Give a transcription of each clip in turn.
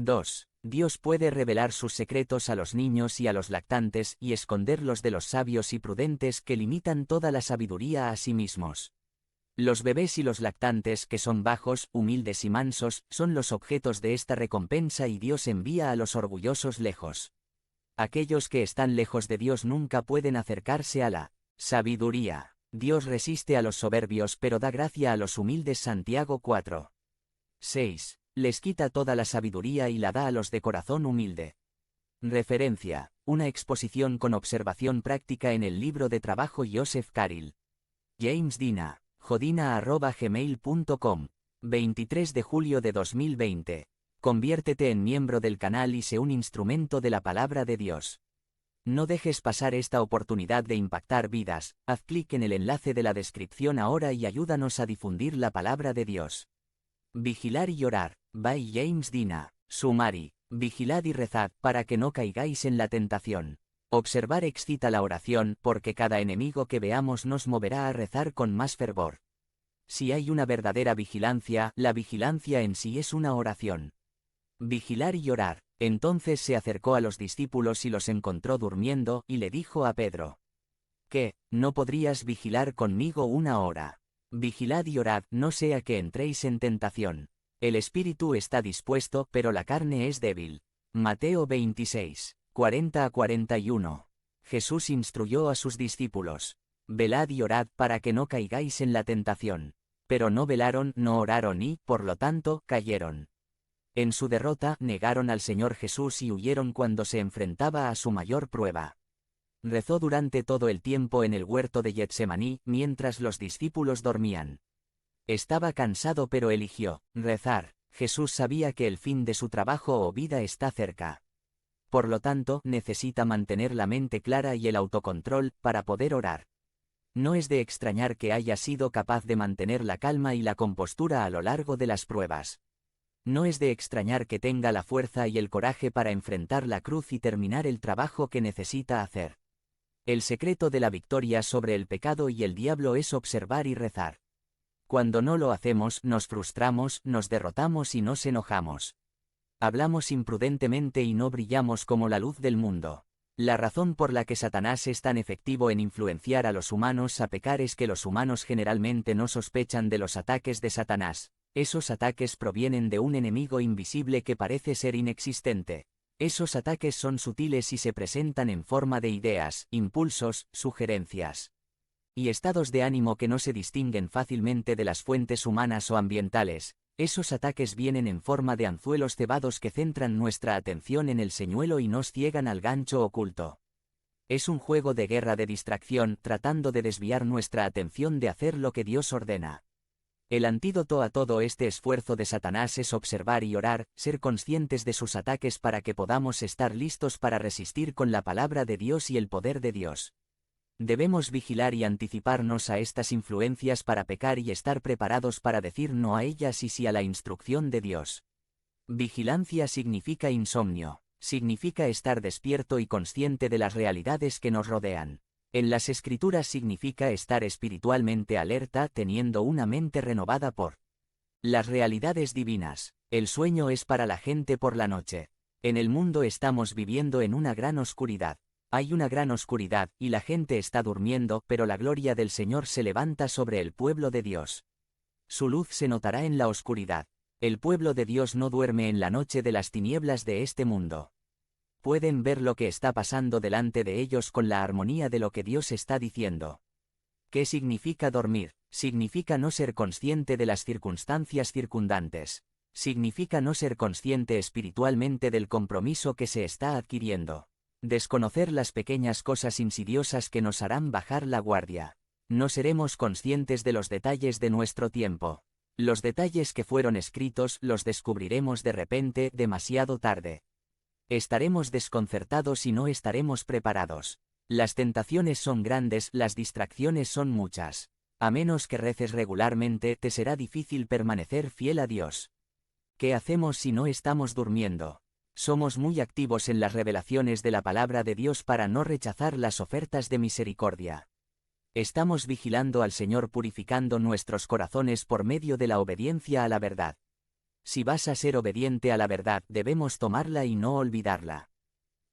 2. Dios puede revelar sus secretos a los niños y a los lactantes y esconderlos de los sabios y prudentes que limitan toda la sabiduría a sí mismos. Los bebés y los lactantes que son bajos, humildes y mansos, son los objetos de esta recompensa y Dios envía a los orgullosos lejos. Aquellos que están lejos de Dios nunca pueden acercarse a la sabiduría. Dios resiste a los soberbios pero da gracia a los humildes. Santiago 4. 6. Les quita toda la sabiduría y la da a los de corazón humilde. Referencia: una exposición con observación práctica en el libro de trabajo Joseph Carril. James Dina, jodina@gmail.com, 23 de julio de 2020. Conviértete en miembro del canal y sé un instrumento de la palabra de Dios. No dejes pasar esta oportunidad de impactar vidas. Haz clic en el enlace de la descripción ahora y ayúdanos a difundir la palabra de Dios. Vigilar y orar, by James Dina. Sumari: vigilad y rezad para que no caigáis en la tentación. Observar excita la oración porque cada enemigo que veamos nos moverá a rezar con más fervor. Si hay una verdadera vigilancia, la vigilancia en sí es una oración. Vigilar y orar. Entonces se acercó a los discípulos y los encontró durmiendo, y le dijo a Pedro: ¿Qué, no podrías vigilar conmigo una hora? Vigilad y orad, no sea que entréis en tentación. El espíritu está dispuesto, pero la carne es débil. Mateo 26, 40-41. Jesús instruyó a sus discípulos: velad y orad para que no caigáis en la tentación. Pero no velaron, no oraron y, por lo tanto, cayeron. En su derrota, negaron al Señor Jesús y huyeron cuando se enfrentaba a su mayor prueba. Rezó durante todo el tiempo en el huerto de Getsemaní, mientras los discípulos dormían. Estaba cansado pero eligió rezar. Jesús sabía que el fin de su trabajo o vida está cerca. Por lo tanto, necesita mantener la mente clara y el autocontrol para poder orar. No es de extrañar que haya sido capaz de mantener la calma y la compostura a lo largo de las pruebas. No es de extrañar que tenga la fuerza y el coraje para enfrentar la cruz y terminar el trabajo que necesita hacer. El secreto de la victoria sobre el pecado y el diablo es observar y rezar. Cuando no lo hacemos, nos frustramos, nos derrotamos y nos enojamos. Hablamos imprudentemente y no brillamos como la luz del mundo. La razón por la que Satanás es tan efectivo en influenciar a los humanos a pecar es que los humanos generalmente no sospechan de los ataques de Satanás. Esos ataques provienen de un enemigo invisible que parece ser inexistente. Esos ataques son sutiles y se presentan en forma de ideas, impulsos, sugerencias y estados de ánimo que no se distinguen fácilmente de las fuentes humanas o ambientales. Esos ataques vienen en forma de anzuelos cebados que centran nuestra atención en el señuelo y nos ciegan al gancho oculto. Es un juego de guerra de distracción, tratando de desviar nuestra atención de hacer lo que Dios ordena. El antídoto a todo este esfuerzo de Satanás es observar y orar, ser conscientes de sus ataques para que podamos estar listos para resistir con la palabra de Dios y el poder de Dios. Debemos vigilar y anticiparnos a estas influencias para pecar y estar preparados para decir no a ellas y sí a la instrucción de Dios. Vigilancia significa insomnio, significa estar despierto y consciente de las realidades que nos rodean. En las Escrituras significa estar espiritualmente alerta, teniendo una mente renovada por las realidades divinas. El sueño es para la gente por la noche. En el mundo estamos viviendo en una gran oscuridad. Hay una gran oscuridad, y la gente está durmiendo, pero la gloria del Señor se levanta sobre el pueblo de Dios. Su luz se notará en la oscuridad. El pueblo de Dios no duerme en la noche de las tinieblas de este mundo. Pueden ver lo que está pasando delante de ellos con la armonía de lo que Dios está diciendo. ¿Qué significa dormir? Significa no ser consciente de las circunstancias circundantes. Significa no ser consciente espiritualmente del compromiso que se está adquiriendo. Desconocer las pequeñas cosas insidiosas que nos harán bajar la guardia. No seremos conscientes de los detalles de nuestro tiempo. Los detalles que fueron escritos los descubriremos de repente, demasiado tarde. Estaremos desconcertados y no estaremos preparados. Las tentaciones son grandes, las distracciones son muchas. A menos que reces regularmente, te será difícil permanecer fiel a Dios. ¿Qué hacemos si no estamos durmiendo? Somos muy activos en las revelaciones de la palabra de Dios para no rechazar las ofertas de misericordia. Estamos vigilando al Señor purificando nuestros corazones por medio de la obediencia a la verdad. Si vas a ser obediente a la verdad, debemos tomarla y no olvidarla.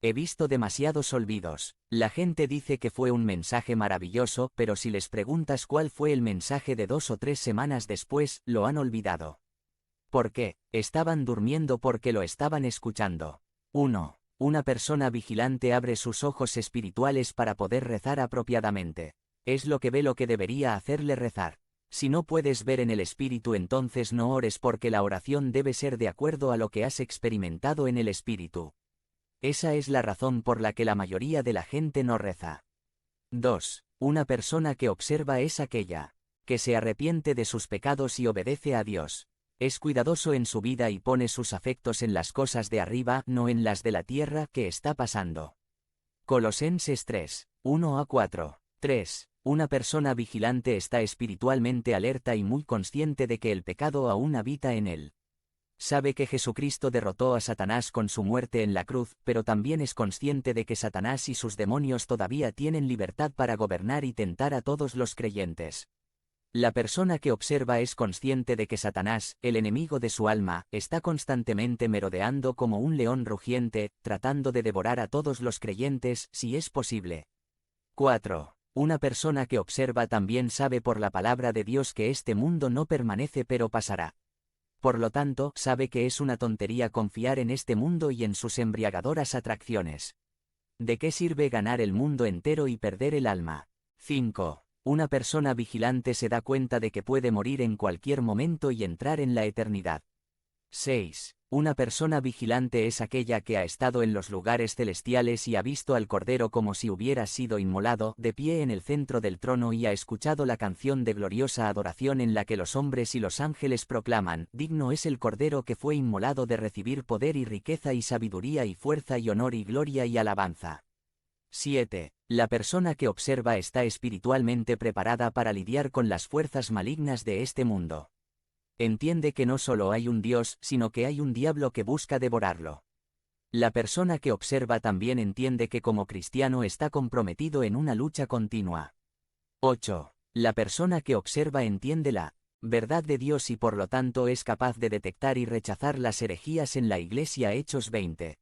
He visto demasiados olvidos. La gente dice que fue un mensaje maravilloso, pero si les preguntas cuál fue el mensaje de 2 o 3 semanas después, lo han olvidado. ¿Por qué? Estaban durmiendo porque lo estaban escuchando. 1. Una persona vigilante abre sus ojos espirituales para poder rezar apropiadamente. Es lo que ve lo que debería hacerle rezar. Si no puedes ver en el espíritu, entonces no ores, porque la oración debe ser de acuerdo a lo que has experimentado en el espíritu. Esa es la razón por la que la mayoría de la gente no reza. 2. Una persona que observa es aquella que se arrepiente de sus pecados y obedece a Dios. Es cuidadoso en su vida y pone sus afectos en las cosas de arriba, no en las de la tierra que está pasando. Colosenses 3, 1-4. 3. Una persona vigilante está espiritualmente alerta y muy consciente de que el pecado aún habita en él. Sabe que Jesucristo derrotó a Satanás con su muerte en la cruz, pero también es consciente de que Satanás y sus demonios todavía tienen libertad para gobernar y tentar a todos los creyentes. La persona que observa es consciente de que Satanás, el enemigo de su alma, está constantemente merodeando como un león rugiente, tratando de devorar a todos los creyentes, si es posible. 4. Una persona que observa también sabe por la palabra de Dios que este mundo no permanece pero pasará. Por lo tanto, sabe que es una tontería confiar en este mundo y en sus embriagadoras atracciones. ¿De qué sirve ganar el mundo entero y perder el alma? 5. Una persona vigilante se da cuenta de que puede morir en cualquier momento y entrar en la eternidad. 6. Una persona vigilante es aquella que ha estado en los lugares celestiales y ha visto al Cordero como si hubiera sido inmolado, de pie en el centro del trono, y ha escuchado la canción de gloriosa adoración en la que los hombres y los ángeles proclaman: digno es el Cordero que fue inmolado de recibir poder y riqueza y sabiduría y fuerza y honor y gloria y alabanza. 7. La persona que observa está espiritualmente preparada para lidiar con las fuerzas malignas de este mundo. Entiende que no solo hay un Dios, sino que hay un diablo que busca devorarlo. La persona que observa también entiende que como cristiano está comprometido en una lucha continua. 8. La persona que observa entiende la verdad de Dios y por lo tanto es capaz de detectar y rechazar las herejías en la Iglesia. Hechos 20.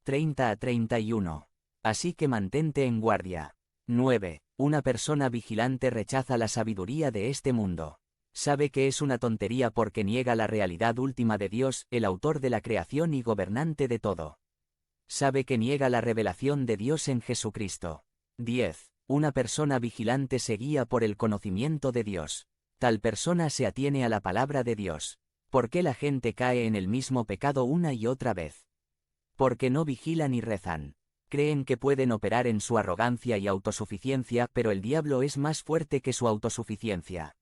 30-31. Así que mantente en guardia. 9. Una persona vigilante rechaza la sabiduría de este mundo. Sabe que es una tontería porque niega la realidad última de Dios, el autor de la creación y gobernante de todo. Sabe que niega la revelación de Dios en Jesucristo. 10. Una persona vigilante se guía por el conocimiento de Dios. Tal persona se atiene a la palabra de Dios. ¿Por qué la gente cae en el mismo pecado una y otra vez? Porque no vigilan y rezan. Creen que pueden operar en su arrogancia y autosuficiencia, pero el diablo es más fuerte que su autosuficiencia.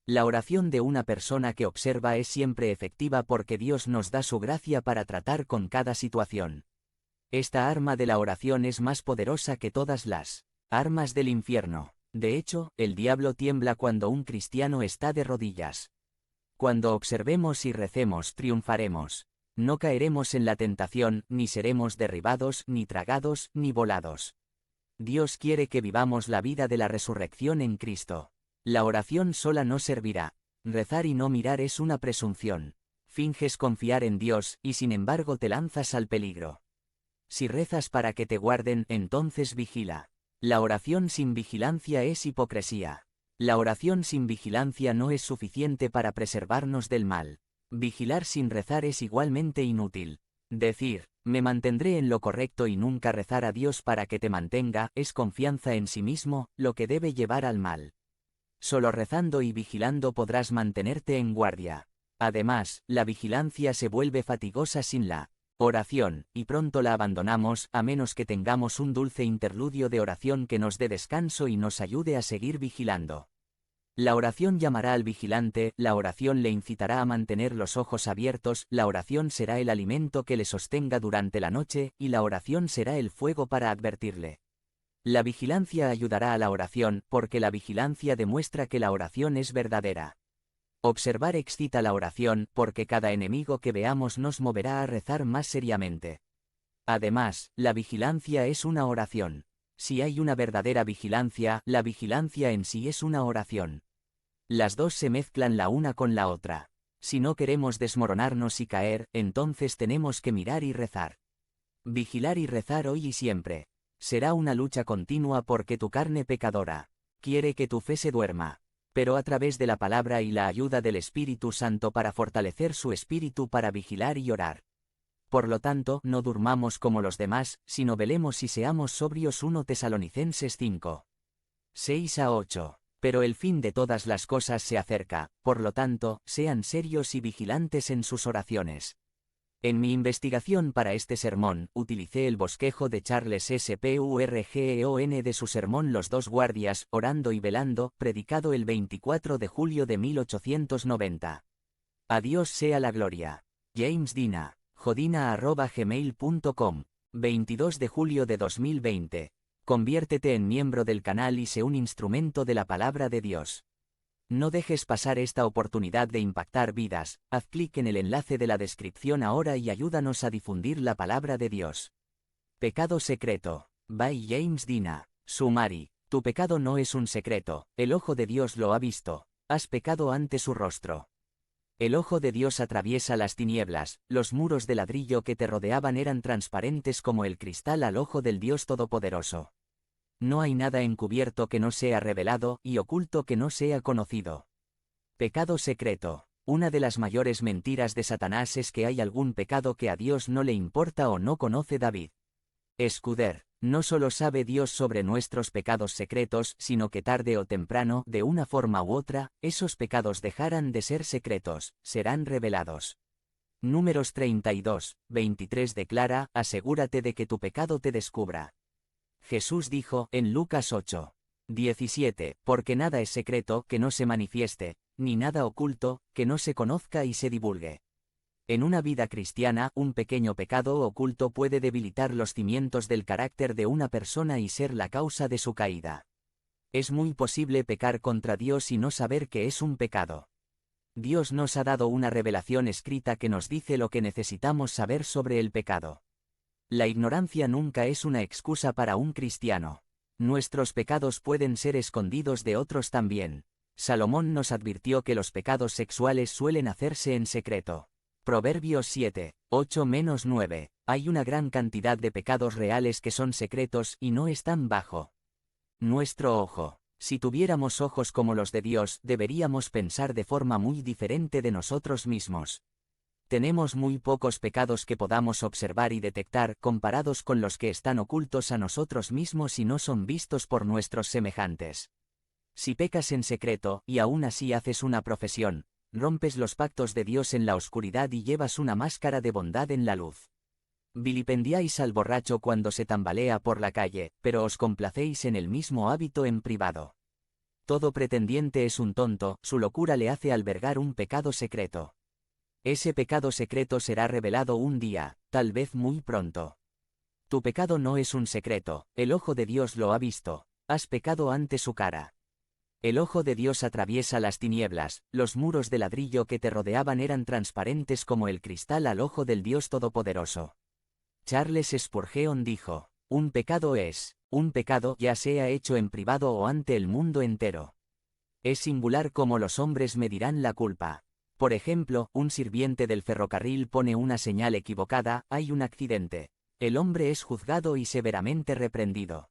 La oración de una persona que observa es siempre efectiva porque Dios nos da su gracia para tratar con cada situación. Esta arma de la oración es más poderosa que todas las armas del infierno. De hecho, el diablo tiembla cuando un cristiano está de rodillas. Cuando observemos y recemos, triunfaremos. No caeremos en la tentación, ni seremos derribados, ni tragados, ni volados. Dios quiere que vivamos la vida de la resurrección en Cristo. La oración sola no servirá. Rezar y no mirar es una presunción. Finges confiar en Dios, y sin embargo te lanzas al peligro. Si rezas para que te guarden, entonces vigila. La oración sin vigilancia es hipocresía. La oración sin vigilancia no es suficiente para preservarnos del mal. Vigilar sin rezar es igualmente inútil. Decir, me mantendré en lo correcto y nunca rezar a Dios para que te mantenga, es confianza en sí mismo, lo que debe llevar al mal. Solo rezando y vigilando podrás mantenerte en guardia. Además, la vigilancia se vuelve fatigosa sin la oración, y pronto la abandonamos, a menos que tengamos un dulce interludio de oración que nos dé descanso y nos ayude a seguir vigilando. La oración llamará al vigilante, la oración le incitará a mantener los ojos abiertos, la oración será el alimento que le sostenga durante la noche, y la oración será el fuego para advertirle. La vigilancia ayudará a la oración, porque la vigilancia demuestra que la oración es verdadera. Observar excita la oración, porque cada enemigo que veamos nos moverá a rezar más seriamente. Además, la vigilancia es una oración. Si hay una verdadera vigilancia, la vigilancia en sí es una oración. Las dos se mezclan la una con la otra. Si no queremos desmoronarnos y caer, entonces tenemos que mirar y rezar. Vigilar y rezar hoy y siempre. Será una lucha continua porque tu carne pecadora quiere que tu fe se duerma, pero a través de la palabra y la ayuda del Espíritu Santo para fortalecer su espíritu para vigilar y orar. Por lo tanto, no durmamos como los demás, sino velemos y seamos sobrios. 1 Tesalonicenses 5. 6-8. Pero el fin de todas las cosas se acerca, por lo tanto, sean serios y vigilantes en sus oraciones. En mi investigación para este sermón, utilicé el bosquejo de Charles Spurgeon de su sermón Los dos guardias, orando y velando, predicado el 24 de julio de 1890. A Dios sea la gloria. James Dina, jodina@gmail.com, 22 de julio de 2020. Conviértete en miembro del canal y sé un instrumento de la palabra de Dios. No dejes pasar esta oportunidad de impactar vidas. Haz clic en el enlace de la descripción ahora y ayúdanos a difundir la palabra de Dios. Pecado secreto. By James Dina. Sumari. Tu pecado no es un secreto, el ojo de Dios lo ha visto. Has pecado ante su rostro. El ojo de Dios atraviesa las tinieblas, los muros de ladrillo que te rodeaban eran transparentes como el cristal al ojo del Dios Todopoderoso. No hay nada encubierto que no sea revelado y oculto que no sea conocido. Pecado secreto. Una de las mayores mentiras de Satanás es que hay algún pecado que a Dios no le importa o no conoce David. Escuder. No solo sabe Dios sobre nuestros pecados secretos, sino que tarde o temprano, de una forma u otra, esos pecados dejarán de ser secretos, serán revelados. Números 32, 23 declara, asegúrate de que tu pecado te descubra. Jesús dijo, en Lucas 8, 17, porque nada es secreto que no se manifieste, ni nada oculto, que no se conozca y se divulgue. En una vida cristiana, un pequeño pecado oculto puede debilitar los cimientos del carácter de una persona y ser la causa de su caída. Es muy posible pecar contra Dios y no saber que es un pecado. Dios nos ha dado una revelación escrita que nos dice lo que necesitamos saber sobre el pecado. La ignorancia nunca es una excusa para un cristiano. Nuestros pecados pueden ser escondidos de otros también. Salomón nos advirtió que los pecados sexuales suelen hacerse en secreto. Proverbios 7, 8-9. Hay una gran cantidad de pecados reales que son secretos y no están bajo nuestro ojo. Si tuviéramos ojos como los de Dios, deberíamos pensar de forma muy diferente de nosotros mismos. Tenemos muy pocos pecados que podamos observar y detectar comparados con los que están ocultos a nosotros mismos y no son vistos por nuestros semejantes. Si pecas en secreto, y aún así haces una profesión, rompes los pactos de Dios en la oscuridad y llevas una máscara de bondad en la luz. Vilipendiáis al borracho cuando se tambalea por la calle, pero os complacéis en el mismo hábito en privado. Todo pretendiente es un tonto, su locura le hace albergar un pecado secreto. Ese pecado secreto será revelado un día, tal vez muy pronto. Tu pecado no es un secreto, el ojo de Dios lo ha visto, has pecado ante su cara. El ojo de Dios atraviesa las tinieblas, los muros de ladrillo que te rodeaban eran transparentes como el cristal al ojo del Dios Todopoderoso. Charles Spurgeon dijo, un pecado es, un pecado ya sea hecho en privado o ante el mundo entero. Es singular cómo los hombres medirán la culpa. Por ejemplo, un sirviente del ferrocarril pone una señal equivocada, hay un accidente. El hombre es juzgado y severamente reprendido.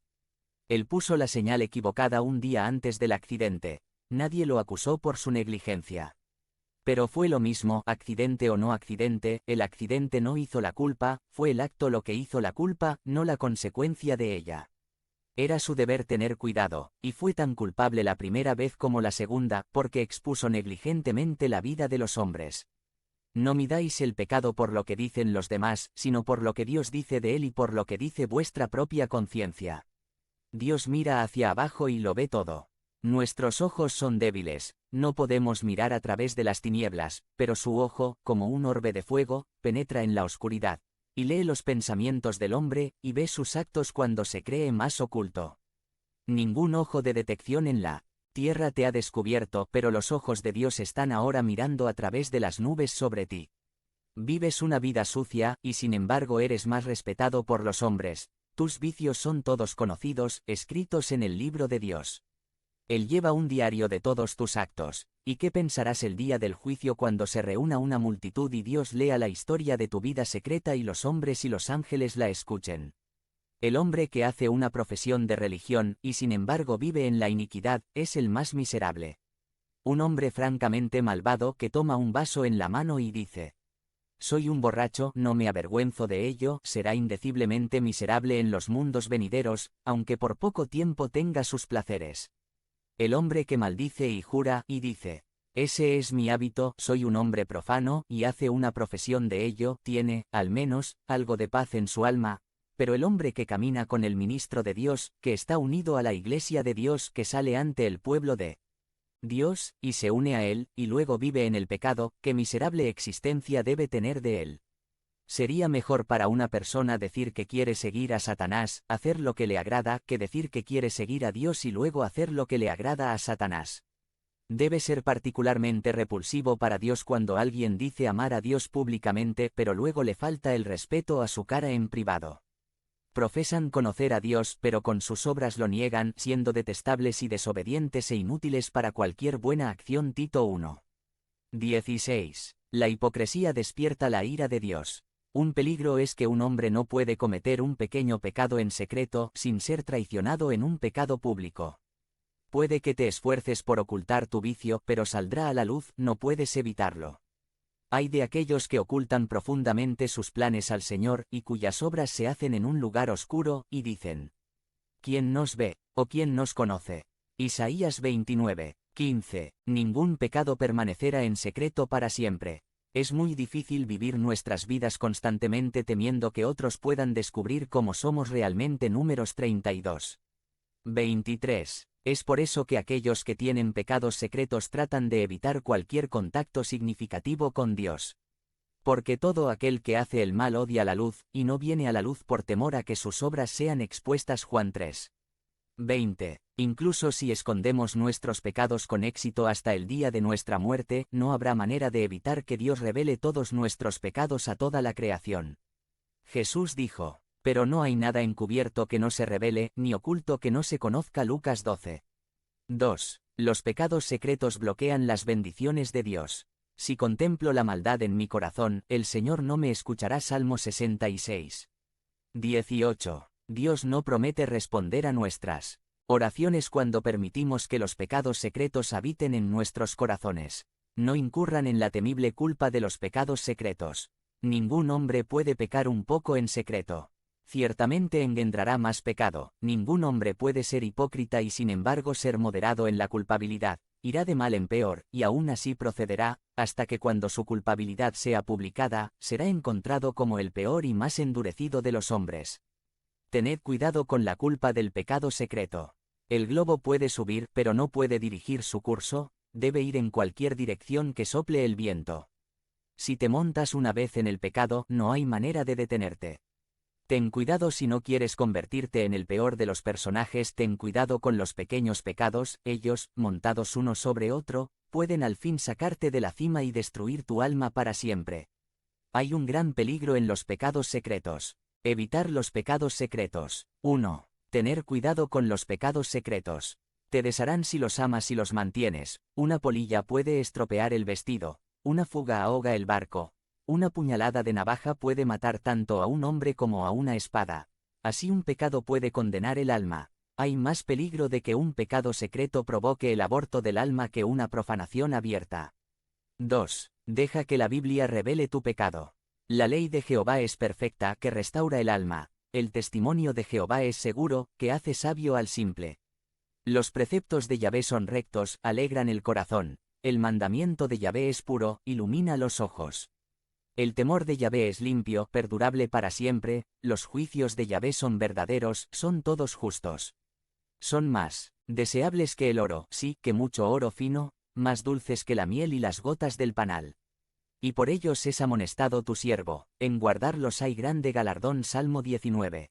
Él puso la señal equivocada un día antes del accidente. Nadie lo acusó por su negligencia. Pero fue lo mismo, accidente o no accidente, el accidente no hizo la culpa, fue el acto lo que hizo la culpa, no la consecuencia de ella. Era su deber tener cuidado, y fue tan culpable la primera vez como la segunda, porque expuso negligentemente la vida de los hombres. No midáis el pecado por lo que dicen los demás, sino por lo que Dios dice de él y por lo que dice vuestra propia conciencia. Dios mira hacia abajo y lo ve todo. Nuestros ojos son débiles, no podemos mirar a través de las tinieblas, pero su ojo, como un orbe de fuego, penetra en la oscuridad, y lee los pensamientos del hombre, y ve sus actos cuando se cree más oculto. Ningún ojo de detección en la tierra te ha descubierto, pero los ojos de Dios están ahora mirando a través de las nubes sobre ti. Vives una vida sucia, y sin embargo eres más respetado por los hombres. Tus vicios son todos conocidos, escritos en el libro de Dios. Él lleva un diario de todos tus actos, ¿Y qué pensarás el día del juicio cuando se reúna una multitud y Dios lea la historia de tu vida secreta y los hombres y los ángeles la escuchen? El hombre que hace una profesión de religión y sin embargo vive en la iniquidad es el más miserable. Un hombre francamente malvado que toma un vaso en la mano y dice: soy un borracho, no me avergüenzo de ello, será indeciblemente miserable en los mundos venideros, aunque por poco tiempo tenga sus placeres. El hombre que maldice y jura y dice: ese es mi hábito, soy un hombre profano, y hace una profesión de ello, tiene, al menos, algo de paz en su alma. Pero el hombre que camina con el ministro de Dios, que está unido a la iglesia de Dios, que sale ante el pueblo de Dios, y se une a él, y luego vive en el pecado, ¿qué miserable existencia debe tener de él? Sería mejor para una persona decir que quiere seguir a Satanás, hacer lo que le agrada, que decir que quiere seguir a Dios y luego hacer lo que le agrada a Satanás. Debe ser particularmente repulsivo para Dios cuando alguien dice amar a Dios públicamente, pero luego le falta el respeto a su cara en privado. Profesan conocer a Dios, pero con sus obras lo niegan, siendo detestables y desobedientes e inútiles para cualquier buena acción. Tito 1. 16. La hipocresía despierta la ira de Dios. Un peligro es que un hombre no puede cometer un pequeño pecado en secreto sin ser traicionado en un pecado público. Puede que te esfuerces por ocultar tu vicio, pero saldrá a la luz, no puedes evitarlo. Hay de aquellos que ocultan profundamente sus planes al Señor y cuyas obras se hacen en un lugar oscuro, y dicen: ¿quién nos ve, o quién nos conoce? Isaías 29, 15. Ningún pecado permanecerá en secreto para siempre. Es muy difícil vivir nuestras vidas constantemente temiendo que otros puedan descubrir cómo somos realmente. Números 32. 23. Es por eso que aquellos que tienen pecados secretos tratan de evitar cualquier contacto significativo con Dios. Porque todo aquel que hace el mal odia la luz, y no viene a la luz por temor a que sus obras sean expuestas. Juan 3. 20. Incluso si escondemos nuestros pecados con éxito hasta el día de nuestra muerte, no habrá manera de evitar que Dios revele todos nuestros pecados a toda la creación. Jesús dijo: pero no hay nada encubierto que no se revele, ni oculto que no se conozca. Lucas 12. 2. Los pecados secretos bloquean las bendiciones de Dios. Si contemplo la maldad en mi corazón, el Señor no me escuchará. Salmo 66. 18. Dios no promete responder a nuestras oraciones cuando permitimos que los pecados secretos habiten en nuestros corazones. No incurran en la temible culpa de los pecados secretos. Ningún hombre puede pecar un poco en secreto. Ciertamente engendrará más pecado. Ningún hombre puede ser hipócrita y sin embargo ser moderado en la culpabilidad. Irá de mal en peor, y aún así procederá, hasta que cuando su culpabilidad sea publicada, será encontrado como el peor y más endurecido de los hombres. Tened cuidado con la culpa del pecado secreto. El globo puede subir, pero no puede dirigir su curso, debe ir en cualquier dirección que sople el viento. Si te montas una vez en el pecado, no hay manera de detenerte. Ten cuidado si no quieres convertirte en el peor de los personajes. Ten cuidado con los pequeños pecados, ellos, montados uno sobre otro, pueden al fin sacarte de la cima y destruir tu alma para siempre. Hay un gran peligro en los pecados secretos. Evitar los pecados secretos. 1. Tener cuidado con los pecados secretos. Te desharán si los amas y los mantienes. Una polilla puede estropear el vestido. Una fuga ahoga el barco. Una puñalada de navaja puede matar tanto a un hombre como a una espada. Así un pecado puede condenar el alma. Hay más peligro de que un pecado secreto provoque el aborto del alma que una profanación abierta. 2. Deja que la Biblia revele tu pecado. La ley de Jehová es perfecta, que restaura el alma. El testimonio de Jehová es seguro, que hace sabio al simple. Los preceptos de Yahvé son rectos, alegran el corazón. El mandamiento de Yahvé es puro, ilumina los ojos. El temor de Yahvé es limpio, perdurable para siempre. Los juicios de Yahvé son verdaderos, son todos justos. Son más deseables que el oro, sí, que mucho oro fino, más dulces que la miel y las gotas del panal. Y por ellos es amonestado tu siervo, en guardarlos hay grande galardón. Salmo 19.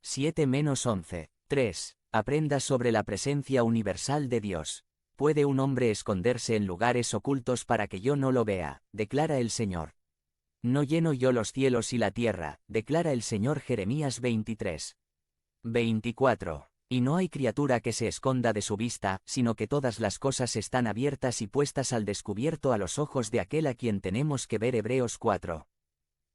7-11. 3. Aprenda sobre la presencia universal de Dios. ¿Puede un hombre esconderse en lugares ocultos para que yo no lo vea?, declara el Señor. No lleno yo los cielos y la tierra, declara el Señor. Jeremías 23. 24. Y no hay criatura que se esconda de su vista, sino que todas las cosas están abiertas y puestas al descubierto a los ojos de aquel a quien tenemos que ver. Hebreos 4.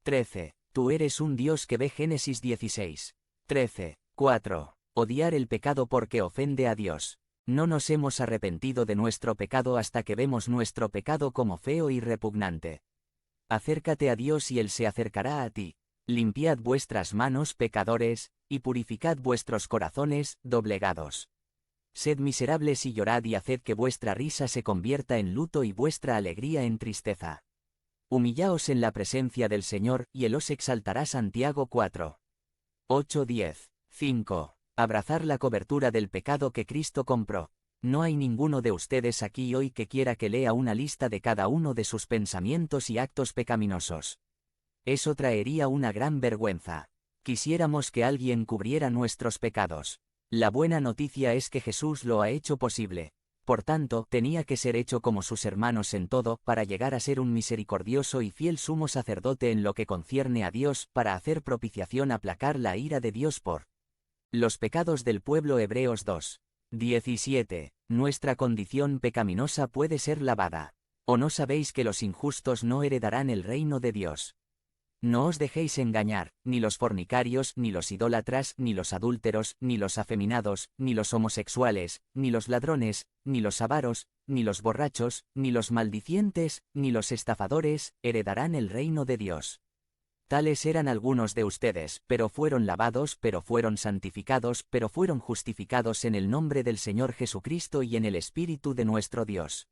13. Tú eres un Dios que ve. Génesis 16. 13. 4. Odiar el pecado porque ofende a Dios. No nos hemos arrepentido de nuestro pecado hasta que vemos nuestro pecado como feo y repugnante. Acércate a Dios y Él se acercará a ti. Limpiad vuestras manos, pecadores, y purificad vuestros corazones, doblegados. Sed miserables y llorad y haced que vuestra risa se convierta en luto y vuestra alegría en tristeza. Humillaos en la presencia del Señor, y Él os exaltará. Santiago 4. 8-10. 5. Abrazar la cobertura del pecado que Cristo compró. No hay ninguno de ustedes aquí hoy que quiera que lea una lista de cada uno de sus pensamientos y actos pecaminosos. Eso traería una gran vergüenza. Quisiéramos que alguien cubriera nuestros pecados. La buena noticia es que Jesús lo ha hecho posible. Por tanto, tenía que ser hecho como sus hermanos en todo, para llegar a ser un misericordioso y fiel sumo sacerdote en lo que concierne a Dios, para hacer propiciación, aplacar la ira de Dios por los pecados del pueblo. Hebreos 2. 17. Nuestra condición pecaminosa puede ser lavada. ¿O no sabéis que los injustos no heredarán el reino de Dios? No os dejéis engañar, ni los fornicarios, ni los idólatras, ni los adúlteros, ni los afeminados, ni los homosexuales, ni los ladrones, ni los avaros, ni los borrachos, ni los maldicientes, ni los estafadores, heredarán el reino de Dios. Tales eran algunos de ustedes, pero fueron lavados, pero fueron santificados, pero fueron justificados en el nombre del Señor Jesucristo y en el Espíritu de nuestro Dios.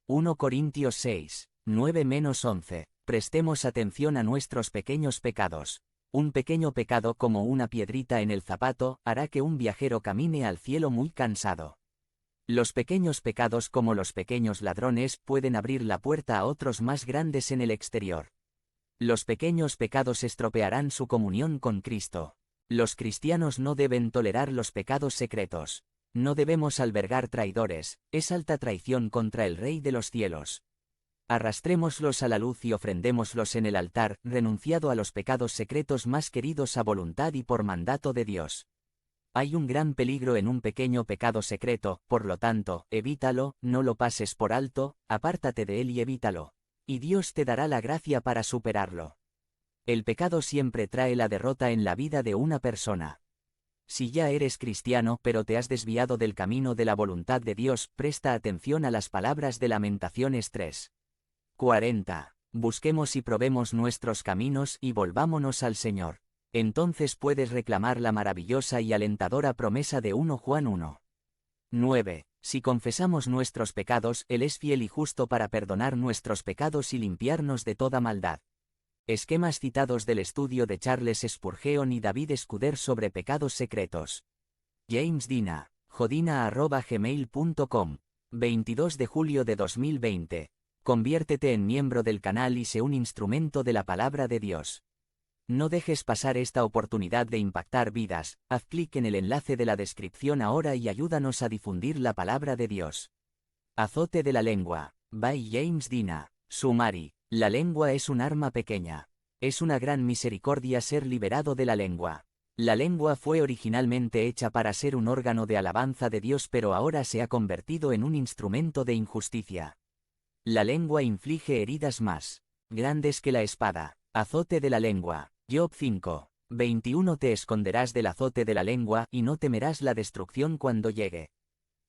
1 Corintios 6, 9-11. Prestemos atención a nuestros pequeños pecados. Un pequeño pecado como una piedrita en el zapato hará que un viajero camine al cielo muy cansado. Los pequeños pecados como los pequeños ladrones pueden abrir la puerta a otros más grandes en el exterior. Los pequeños pecados estropearán su comunión con Cristo. Los cristianos no deben tolerar los pecados secretos. No debemos albergar traidores, es alta traición contra el Rey de los cielos. Arrastrémoslos a la luz y ofrendémoslos en el altar, renunciado a los pecados secretos más queridos a voluntad y por mandato de Dios. Hay un gran peligro en un pequeño pecado secreto, por lo tanto, evítalo, no lo pases por alto, apártate de él y evítalo. Y Dios te dará la gracia para superarlo. El pecado siempre trae la derrota en la vida de una persona. Si ya eres cristiano pero te has desviado del camino de la voluntad de Dios, presta atención a las palabras de Lamentaciones 3. 40. Busquemos y probemos nuestros caminos y volvámonos al Señor. Entonces puedes reclamar la maravillosa y alentadora promesa de 1 Juan 1. 9. Si confesamos nuestros pecados, Él es fiel y justo para perdonar nuestros pecados y limpiarnos de toda maldad. Esquemas citados del estudio de Charles Spurgeon y David Scudder sobre pecados secretos. James Dina, jodina@gmail.com, 22 de julio de 2020. Conviértete en miembro del canal y sé un instrumento de la palabra de Dios. No dejes pasar esta oportunidad de impactar vidas. Haz clic en el enlace de la descripción ahora y ayúdanos a difundir la palabra de Dios. Azote de la lengua. By James Dina. Sumari. La lengua es un arma pequeña. Es una gran misericordia ser liberado de la lengua. La lengua fue originalmente hecha para ser un órgano de alabanza de Dios, pero ahora se ha convertido en un instrumento de injusticia. La lengua inflige heridas más grandes que la espada. Azote de la lengua. Job 5. 21. Te esconderás del azote de la lengua y no temerás la destrucción cuando llegue.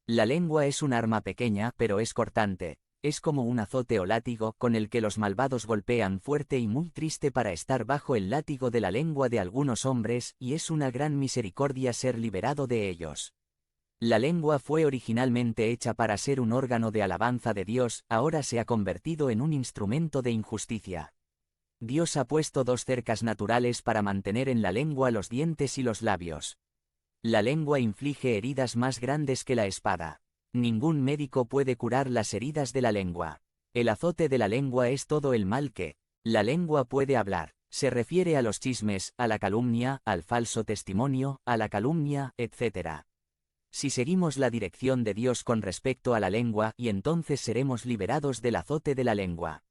La lengua es un arma pequeña, pero es cortante. Es como un azote o látigo con el que los malvados golpean fuerte y muy triste para estar bajo el látigo de la lengua de algunos hombres, y es una gran misericordia ser liberado de ellos. La lengua fue originalmente hecha para ser un órgano de alabanza de Dios, ahora se ha convertido en un instrumento de injusticia. Dios ha puesto dos cercas naturales para mantener en la lengua los dientes y los labios. La lengua inflige heridas más grandes que la espada. Ningún médico puede curar las heridas de la lengua. El azote de la lengua es todo el mal que la lengua puede hablar. Se refiere a los chismes, a la calumnia, al falso testimonio, a la calumnia, etc. Si seguimos la dirección de Dios con respecto a la lengua, y entonces seremos liberados del azote de la lengua.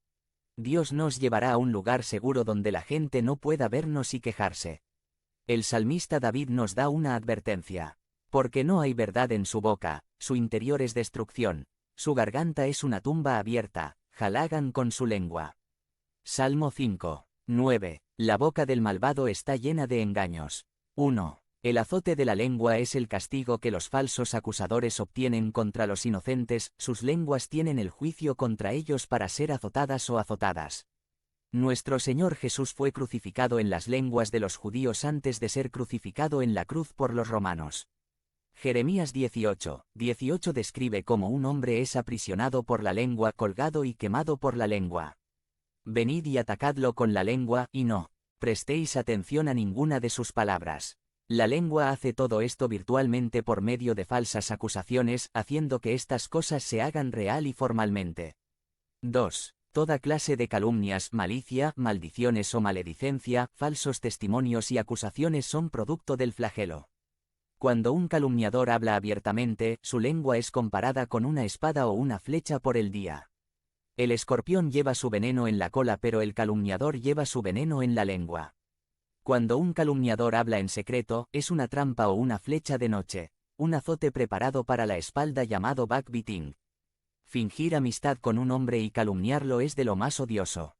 Dios nos llevará a un lugar seguro donde la gente no pueda vernos y quejarse. El salmista David nos da una advertencia. Porque no hay verdad en su boca, su interior es destrucción, su garganta es una tumba abierta, halagan con su lengua. Salmo 5, 9. La boca del malvado está llena de engaños. 1. El azote de la lengua es el castigo que los falsos acusadores obtienen contra los inocentes, sus lenguas tienen el juicio contra ellos para ser azotadas o azotadas. Nuestro Señor Jesús fue crucificado en las lenguas de los judíos antes de ser crucificado en la cruz por los romanos. Jeremías 18, 18 describe cómo un hombre es aprisionado por la lengua, colgado y quemado por la lengua. Venid y atacadlo con la lengua, y no prestéis atención a ninguna de sus palabras. La lengua hace todo esto virtualmente por medio de falsas acusaciones, haciendo que estas cosas se hagan real y formalmente. 2. Toda clase de calumnias, malicia, maldiciones o maledicencia, falsos testimonios y acusaciones son producto del flagelo. Cuando un calumniador habla abiertamente, su lengua es comparada con una espada o una flecha por el día. El escorpión lleva su veneno en la cola, pero el calumniador lleva su veneno en la lengua. Cuando un calumniador habla en secreto, es una trampa o una flecha de noche, un azote preparado para la espalda llamado backbiting. Fingir amistad con un hombre y calumniarlo es de lo más odioso.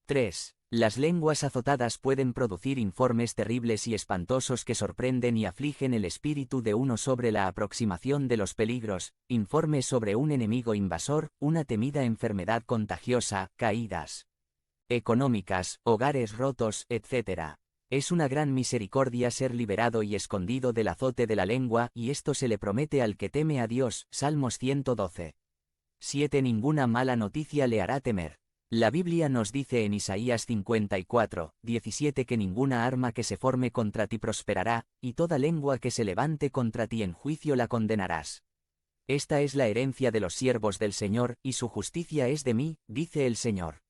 3. Las lenguas azotadas pueden producir informes terribles y espantosos que sorprenden y afligen el espíritu de uno sobre la aproximación de los peligros, informes sobre un enemigo invasor, una temida enfermedad contagiosa, caídas económicas, hogares rotos, etc. Es una gran misericordia ser liberado y escondido del azote de la lengua, y esto se le promete al que teme a Dios. Salmos 112. 7. Ninguna mala noticia le hará temer. La Biblia nos dice en Isaías 54, 17 que ninguna arma que se forme contra ti prosperará, y toda lengua que se levante contra ti en juicio la condenarás. Esta es la herencia de los siervos del Señor, y su justicia es de mí, dice el Señor.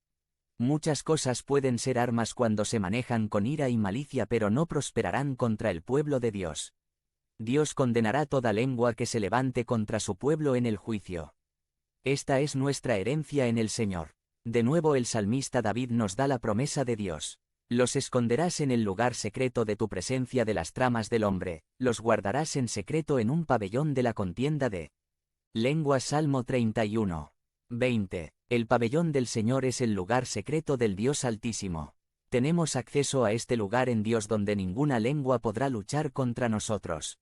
Muchas cosas pueden ser armas cuando se manejan con ira y malicia, pero no prosperarán contra el pueblo de Dios. Dios condenará toda lengua que se levante contra su pueblo en el juicio. Esta es nuestra herencia en el Señor. De nuevo el salmista David nos da la promesa de Dios. Los esconderás en el lugar secreto de tu presencia de las tramas del hombre, los guardarás en secreto en un pabellón de la contienda de lenguas. Salmo 31. 20. El pabellón del Señor es el lugar secreto del Dios Altísimo. Tenemos acceso a este lugar en Dios donde ninguna lengua podrá luchar contra nosotros.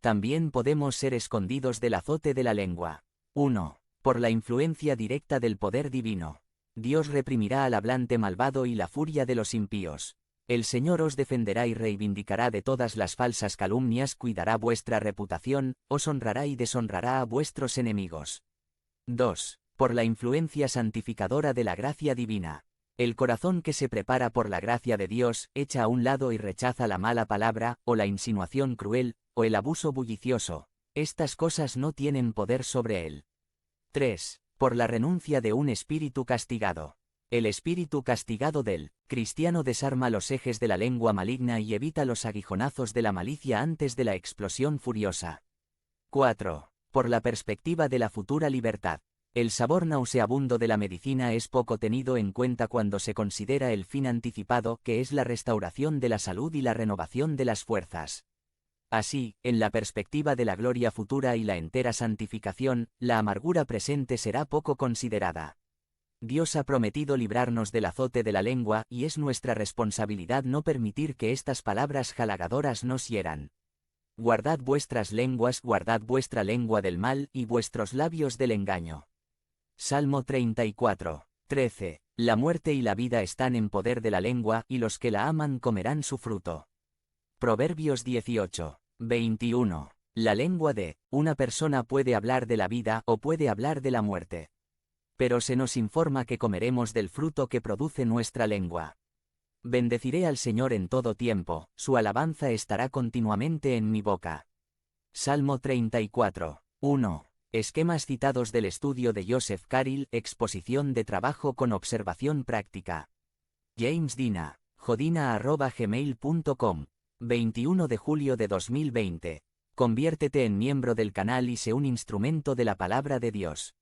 También podemos ser escondidos del azote de la lengua. 1. Por la influencia directa del poder divino. Dios reprimirá al hablante malvado y la furia de los impíos. El Señor os defenderá y reivindicará de todas las falsas calumnias, cuidará vuestra reputación, os honrará y deshonrará a vuestros enemigos. 2. Por la influencia santificadora de la gracia divina. El corazón que se prepara por la gracia de Dios, echa a un lado y rechaza la mala palabra, o la insinuación cruel, o el abuso bullicioso. Estas cosas no tienen poder sobre él. 3. Por la renuncia de un espíritu castigado. El espíritu castigado del cristiano desarma los ejes de la lengua maligna y evita los aguijonazos de la malicia antes de la explosión furiosa. 4. Por la perspectiva de la futura libertad. El sabor nauseabundo de la medicina es poco tenido en cuenta cuando se considera el fin anticipado, que es la restauración de la salud y la renovación de las fuerzas. Así, en la perspectiva de la gloria futura y la entera santificación, la amargura presente será poco considerada. Dios ha prometido librarnos del azote de la lengua, y es nuestra responsabilidad no permitir que estas palabras halagadoras nos hieran. Guardad vuestras lenguas, guardad vuestra lengua del mal, y vuestros labios del engaño. Salmo 34, 13. La muerte y la vida están en poder de la lengua, y los que la aman comerán su fruto. Proverbios 18, 21. La lengua de una persona puede hablar de la vida o puede hablar de la muerte. Pero se nos informa que comeremos del fruto que produce nuestra lengua. Bendeciré al Señor en todo tiempo, su alabanza estará continuamente en mi boca. Salmo 34, 1. Esquemas citados del estudio de Joseph Carril, exposición de trabajo con observación práctica. James Dina, jodina@gmail.com. 21 de julio de 2020. Conviértete en miembro del canal y sé un instrumento de la palabra de Dios.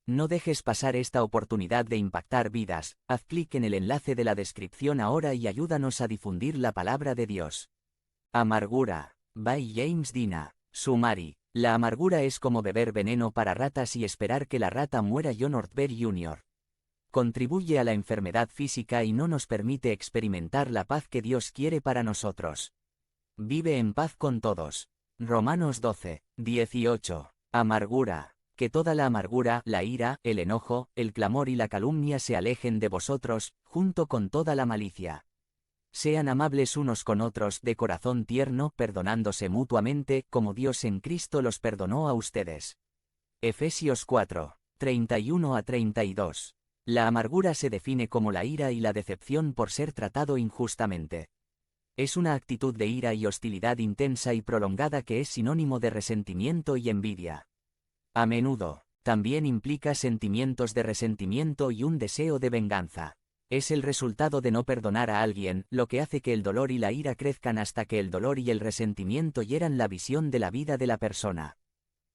No dejes pasar esta oportunidad de impactar vidas. Haz clic en el enlace de la descripción ahora y ayúdanos a difundir la palabra de Dios. Amargura, by James Dina. Sumari. La amargura es como beber veneno para ratas y esperar que la rata muera. John Ortberg Jr. Contribuye a la enfermedad física y no nos permite experimentar la paz que Dios quiere para nosotros. Vive en paz con todos. Romanos 12, 18. Amargura. Que toda la amargura, la ira, el enojo, el clamor y la calumnia se alejen de vosotros, junto con toda la malicia. Sean amables unos con otros, de corazón tierno, perdonándose mutuamente, como Dios en Cristo los perdonó a ustedes. Efesios 4, 31 a 32. La amargura se define como la ira y la decepción por ser tratado injustamente. Es una actitud de ira y hostilidad intensa y prolongada que es sinónimo de resentimiento y envidia. A menudo, también implica sentimientos de resentimiento y un deseo de venganza. Es el resultado de no perdonar a alguien, lo que hace que el dolor y la ira crezcan hasta que el dolor y el resentimiento hieran la visión de la vida de la persona.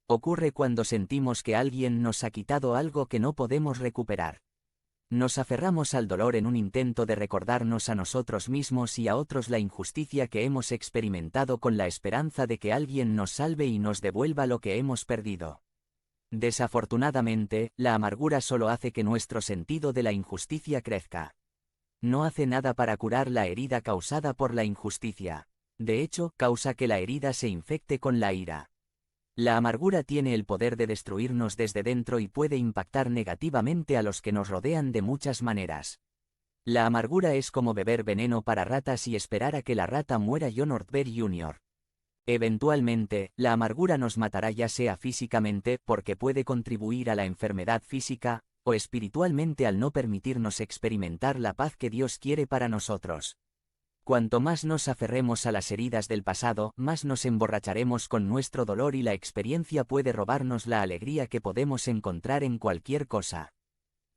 Ocurre cuando sentimos que alguien nos ha quitado algo que no podemos recuperar. Nos aferramos al dolor en un intento de recordarnos a nosotros mismos y a otros la injusticia que hemos experimentado con la esperanza de que alguien nos salve y nos devuelva lo que hemos perdido. Desafortunadamente, la amargura solo hace que nuestro sentido de la injusticia crezca. No hace nada para curar la herida causada por la injusticia. De hecho, causa que la herida se infecte con la ira. La amargura tiene el poder de destruirnos desde dentro y puede impactar negativamente a los que nos rodean de muchas maneras. La amargura es como beber veneno para ratas y esperar a que la rata muera. John Ortberg Jr. Eventualmente, la amargura nos matará ya sea físicamente porque puede contribuir a la enfermedad física, o espiritualmente al no permitirnos experimentar la paz que Dios quiere para nosotros. Cuanto más nos aferremos a las heridas del pasado, más nos emborracharemos con nuestro dolor y la experiencia puede robarnos la alegría que podemos encontrar en cualquier cosa.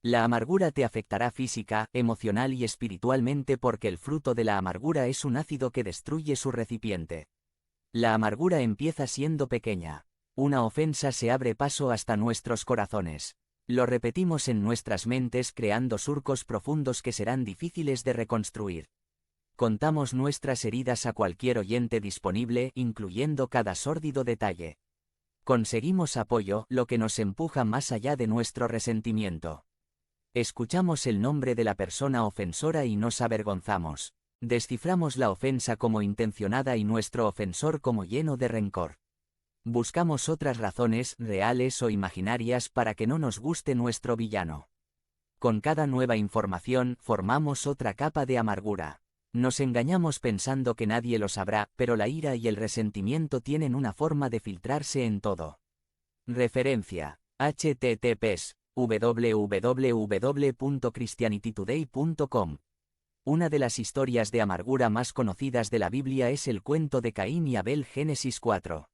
La amargura te afectará física, emocional y espiritualmente porque el fruto de la amargura es un ácido que destruye su recipiente. La amargura empieza siendo pequeña. Una ofensa se abre paso hasta nuestros corazones. Lo repetimos en nuestras mentes creando surcos profundos que serán difíciles de reconstruir. Contamos nuestras heridas a cualquier oyente disponible, incluyendo cada sórdido detalle. Conseguimos apoyo, lo que nos empuja más allá de nuestro resentimiento. Escuchamos el nombre de la persona ofensora y nos avergonzamos. Desciframos la ofensa como intencionada y nuestro ofensor como lleno de rencor. Buscamos otras razones, reales o imaginarias, para que no nos guste nuestro villano. Con cada nueva información, formamos otra capa de amargura. Nos engañamos pensando que nadie lo sabrá, pero la ira y el resentimiento tienen una forma de filtrarse en todo. Referencia: https www.christianitytoday.com. Una de las historias de amargura más conocidas de la Biblia es el cuento de Caín y Abel. Génesis 4.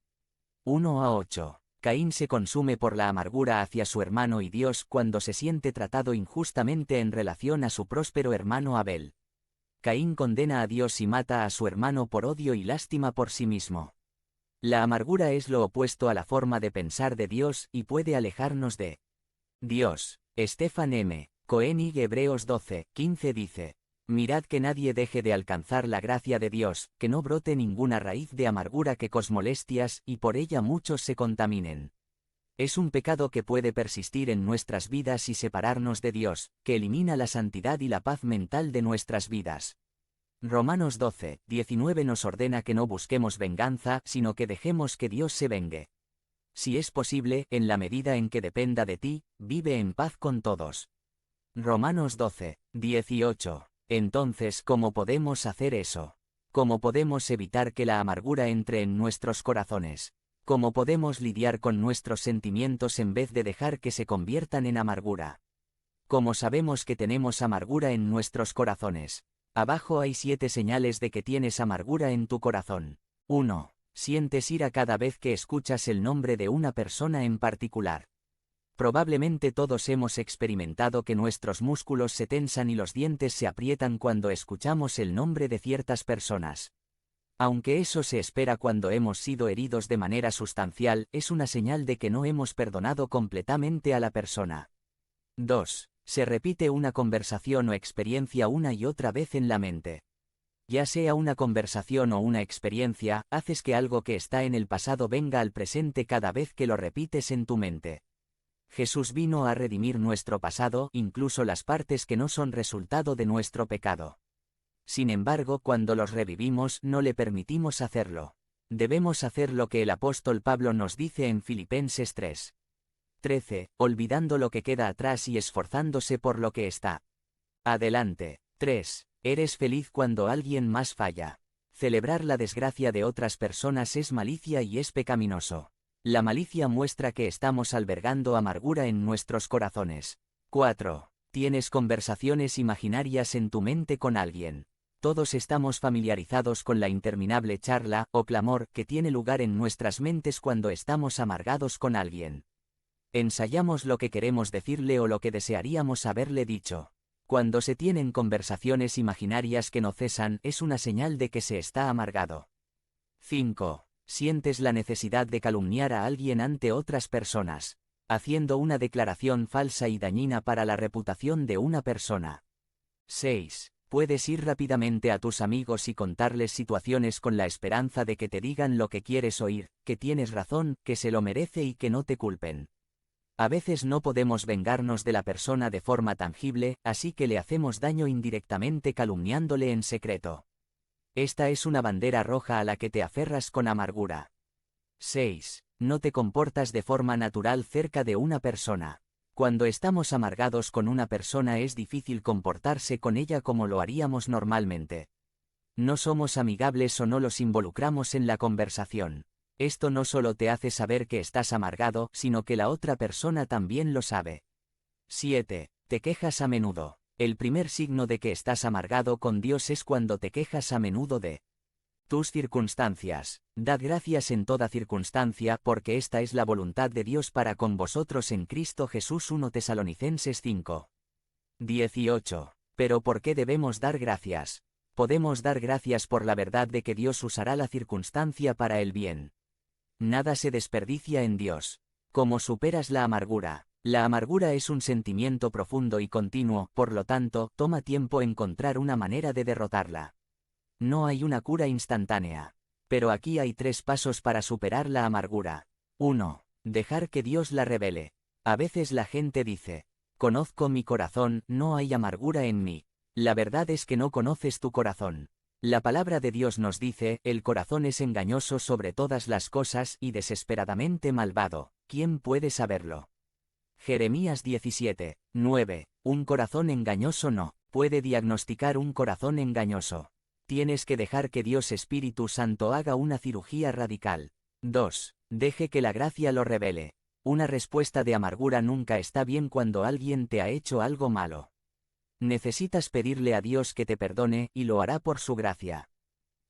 1 a 8. Caín se consume por la amargura hacia su hermano y Dios cuando se siente tratado injustamente en relación a su próspero hermano Abel. Caín condena a Dios y mata a su hermano por odio y lástima por sí mismo. La amargura es lo opuesto a la forma de pensar de Dios y puede alejarnos de Dios. Stephen M. Koenig. Hebreos 12, 15 dice: Mirad que nadie deje de alcanzar la gracia de Dios, que no brote ninguna raíz de amargura que cause molestias, y por ella muchos se contaminen. Es un pecado que puede persistir en nuestras vidas y separarnos de Dios, que elimina la santidad y la paz mental de nuestras vidas. Romanos 12, 19 nos ordena que no busquemos venganza, sino que dejemos que Dios se vengue. Si es posible, en la medida en que dependa de ti, vive en paz con todos. Romanos 12, 18. Entonces, ¿cómo podemos hacer eso? ¿Cómo podemos evitar que la amargura entre en nuestros corazones? ¿Cómo podemos lidiar con nuestros sentimientos en vez de dejar que se conviertan en amargura? ¿Cómo sabemos que tenemos amargura en nuestros corazones? Abajo hay 7 señales de que tienes amargura en tu corazón. 1. Sientes ira cada vez que escuchas el nombre de una persona en particular. Probablemente todos hemos experimentado que nuestros músculos se tensan y los dientes se aprietan cuando escuchamos el nombre de ciertas personas. Aunque eso se espera cuando hemos sido heridos de manera sustancial, es una señal de que no hemos perdonado completamente a la persona. 2. Se repite una conversación o experiencia una y otra vez en la mente. Ya sea una conversación o una experiencia, haces que algo que está en el pasado venga al presente cada vez que lo repites en tu mente. Jesús vino a redimir nuestro pasado, incluso las partes que no son resultado de nuestro pecado. Sin embargo, cuando los revivimos, no le permitimos hacerlo. Debemos hacer lo que el apóstol Pablo nos dice en Filipenses 3:13, olvidando lo que queda atrás y esforzándose por lo que está adelante. 3. Eres feliz cuando alguien más falla. Celebrar la desgracia de otras personas es malicia y es pecaminoso. La malicia muestra que estamos albergando amargura en nuestros corazones. 4. Tienes conversaciones imaginarias en tu mente con alguien. Todos estamos familiarizados con la interminable charla o clamor que tiene lugar en nuestras mentes cuando estamos amargados con alguien. Ensayamos lo que queremos decirle o lo que desearíamos haberle dicho. Cuando se tienen conversaciones imaginarias que no cesan, es una señal de que se está amargado. 5. Sientes la necesidad de calumniar a alguien ante otras personas, haciendo una declaración falsa y dañina para la reputación de una persona. 6. Puedes ir rápidamente a tus amigos y contarles situaciones con la esperanza de que te digan lo que quieres oír, que tienes razón, que se lo merece y que no te culpen. A veces no podemos vengarnos de la persona de forma tangible, así que le hacemos daño indirectamente calumniándole en secreto. Esta es una bandera roja a la que te aferras con amargura. 6. No te comportas de forma natural cerca de una persona. Cuando estamos amargados con una persona es difícil comportarse con ella como lo haríamos normalmente. No somos amigables o no los involucramos en la conversación. Esto no solo te hace saber que estás amargado, sino que la otra persona también lo sabe. 7. Te quejas a menudo. El primer signo de que estás amargado con Dios es cuando te quejas a menudo de tus circunstancias. Dad gracias en toda circunstancia, porque esta es la voluntad de Dios para con vosotros en Cristo Jesús. 1 Tesalonicenses 5:18. Pero ¿por qué debemos dar gracias? Podemos dar gracias por la verdad de que Dios usará la circunstancia para el bien. Nada se desperdicia en Dios. ¿Cómo superas la amargura? La amargura es un sentimiento profundo y continuo, por lo tanto, toma tiempo encontrar una manera de derrotarla. No hay una cura instantánea. Pero aquí hay 3 pasos para superar la amargura. 1. Dejar que Dios la revele. A veces la gente dice, conozco mi corazón, no hay amargura en mí. La verdad es que no conoces tu corazón. La palabra de Dios nos dice, el corazón es engañoso sobre todas las cosas y desesperadamente malvado. ¿Quién puede saberlo? Jeremías 17:9. Un corazón engañoso no puede diagnosticar un corazón engañoso. Tienes que dejar que Dios Espíritu Santo haga una cirugía radical. 2. Deje que la gracia lo revele. Una respuesta de amargura nunca está bien cuando alguien te ha hecho algo malo. Necesitas pedirle a Dios que te perdone, y lo hará por su gracia.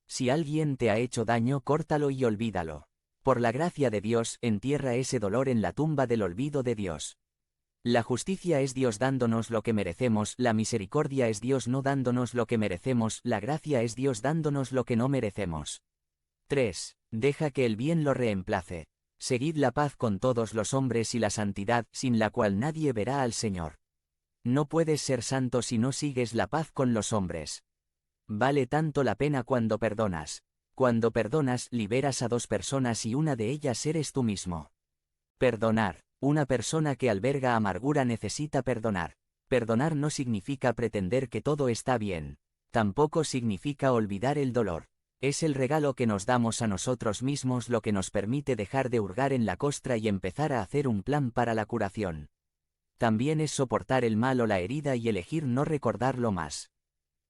Si alguien te ha hecho daño, córtalo y olvídalo. Por la gracia de Dios, entierra ese dolor en la tumba del olvido de Dios. La justicia es Dios dándonos lo que merecemos, la misericordia es Dios no dándonos lo que merecemos, la gracia es Dios dándonos lo que no merecemos. 3. Deja que el bien lo reemplace. Seguid la paz con todos los hombres y la santidad, sin la cual nadie verá al Señor. No puedes ser santo si no sigues la paz con los hombres. Vale tanto la pena cuando perdonas. Cuando perdonas, liberas a 2 personas y una de ellas eres tú mismo. Perdonar. Una persona que alberga amargura necesita perdonar. Perdonar no significa pretender que todo está bien. Tampoco significa olvidar el dolor. Es el regalo que nos damos a nosotros mismos lo que nos permite dejar de hurgar en la costra y empezar a hacer un plan para la curación. También es soportar el mal o la herida y elegir no recordarlo más.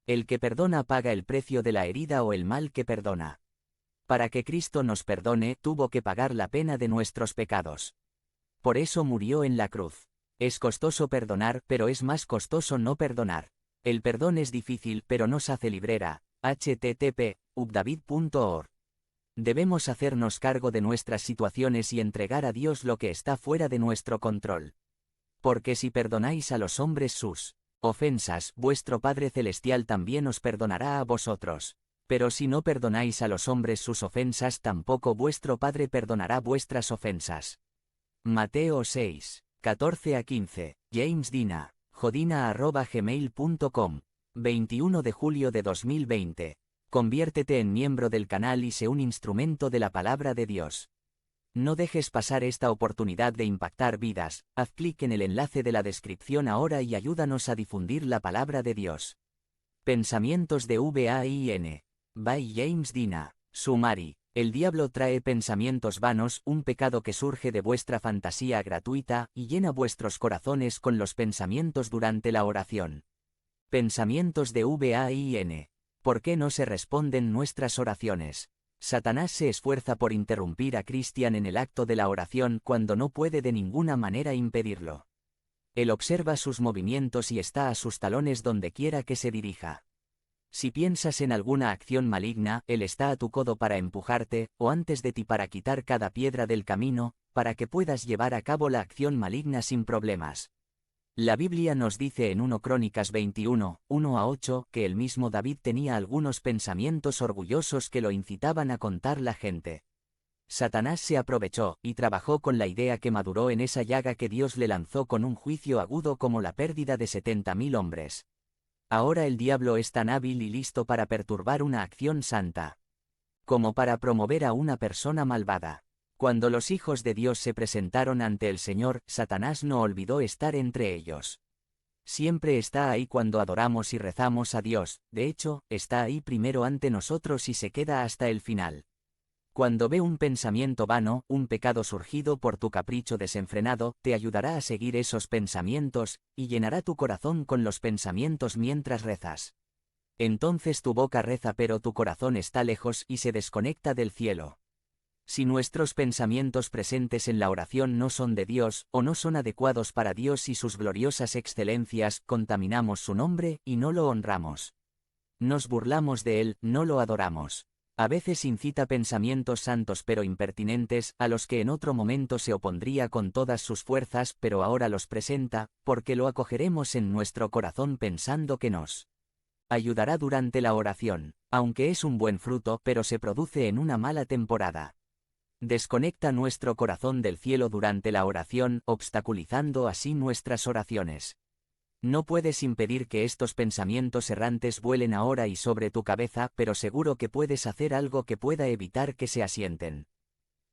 El que perdona paga el precio de la herida o el mal que perdona. Para que Cristo nos perdone, tuvo que pagar la pena de nuestros pecados. Por eso murió en la cruz. Es costoso perdonar, pero es más costoso no perdonar. El perdón es difícil, pero nos hace librera. http://ubdavid.org. Debemos hacernos cargo de nuestras situaciones y entregar a Dios lo que está fuera de nuestro control. Porque si perdonáis a los hombres sus ofensas, vuestro Padre Celestial también os perdonará a vosotros. Pero si no perdonáis a los hombres sus ofensas, tampoco vuestro Padre perdonará vuestras ofensas. Mateo 6:14-15, James Dina, jodina@gmail.com, 21 de julio de 2020. Conviértete en miembro del canal y sé un instrumento de la palabra de Dios. No dejes pasar esta oportunidad de impactar vidas. Haz clic en el enlace de la descripción ahora y ayúdanos a difundir la palabra de Dios. Pensamientos de Vain. By James Dina. Sumari. El diablo trae pensamientos vanos, un pecado que surge de vuestra fantasía gratuita, y llena vuestros corazones con los pensamientos durante la oración. Pensamientos de Vain. ¿Por qué no se responden nuestras oraciones? Satanás se esfuerza por interrumpir a Christian en el acto de la oración cuando no puede de ninguna manera impedirlo. Él observa sus movimientos y está a sus talones donde quiera que se dirija. Si piensas en alguna acción maligna, él está a tu codo para empujarte, o antes de ti para quitar cada piedra del camino, para que puedas llevar a cabo la acción maligna sin problemas. La Biblia nos dice en 1 Crónicas 21, 1-8, que el mismo David tenía algunos pensamientos orgullosos que lo incitaban a contar la gente. Satanás se aprovechó, y trabajó con la idea que maduró en esa llaga que Dios le lanzó con un juicio agudo como la pérdida de 70.000 hombres. Ahora el diablo es tan hábil y listo para perturbar una acción santa, como para promover a una persona malvada. Cuando los hijos de Dios se presentaron ante el Señor, Satanás no olvidó estar entre ellos. Siempre está ahí cuando adoramos y rezamos a Dios, de hecho, está ahí primero ante nosotros y se queda hasta el final. Cuando ve un pensamiento vano, un pecado surgido por tu capricho desenfrenado, te ayudará a seguir esos pensamientos, y llenará tu corazón con los pensamientos mientras rezas. Entonces tu boca reza pero tu corazón está lejos y se desconecta del cielo. Si nuestros pensamientos presentes en la oración no son de Dios, o no son adecuados para Dios y sus gloriosas excelencias, contaminamos su nombre y no lo honramos. Nos burlamos de él, no lo adoramos. A veces incita pensamientos santos pero impertinentes, a los que en otro momento se opondría con todas sus fuerzas, pero ahora los presenta, porque lo acogeremos en nuestro corazón pensando que nos ayudará durante la oración, aunque es un buen fruto, pero se produce en una mala temporada. Desconecta nuestro corazón del cielo durante la oración, obstaculizando así nuestras oraciones. No puedes impedir que estos pensamientos errantes vuelen ahora y sobre tu cabeza, pero seguro que puedes hacer algo que pueda evitar que se asienten.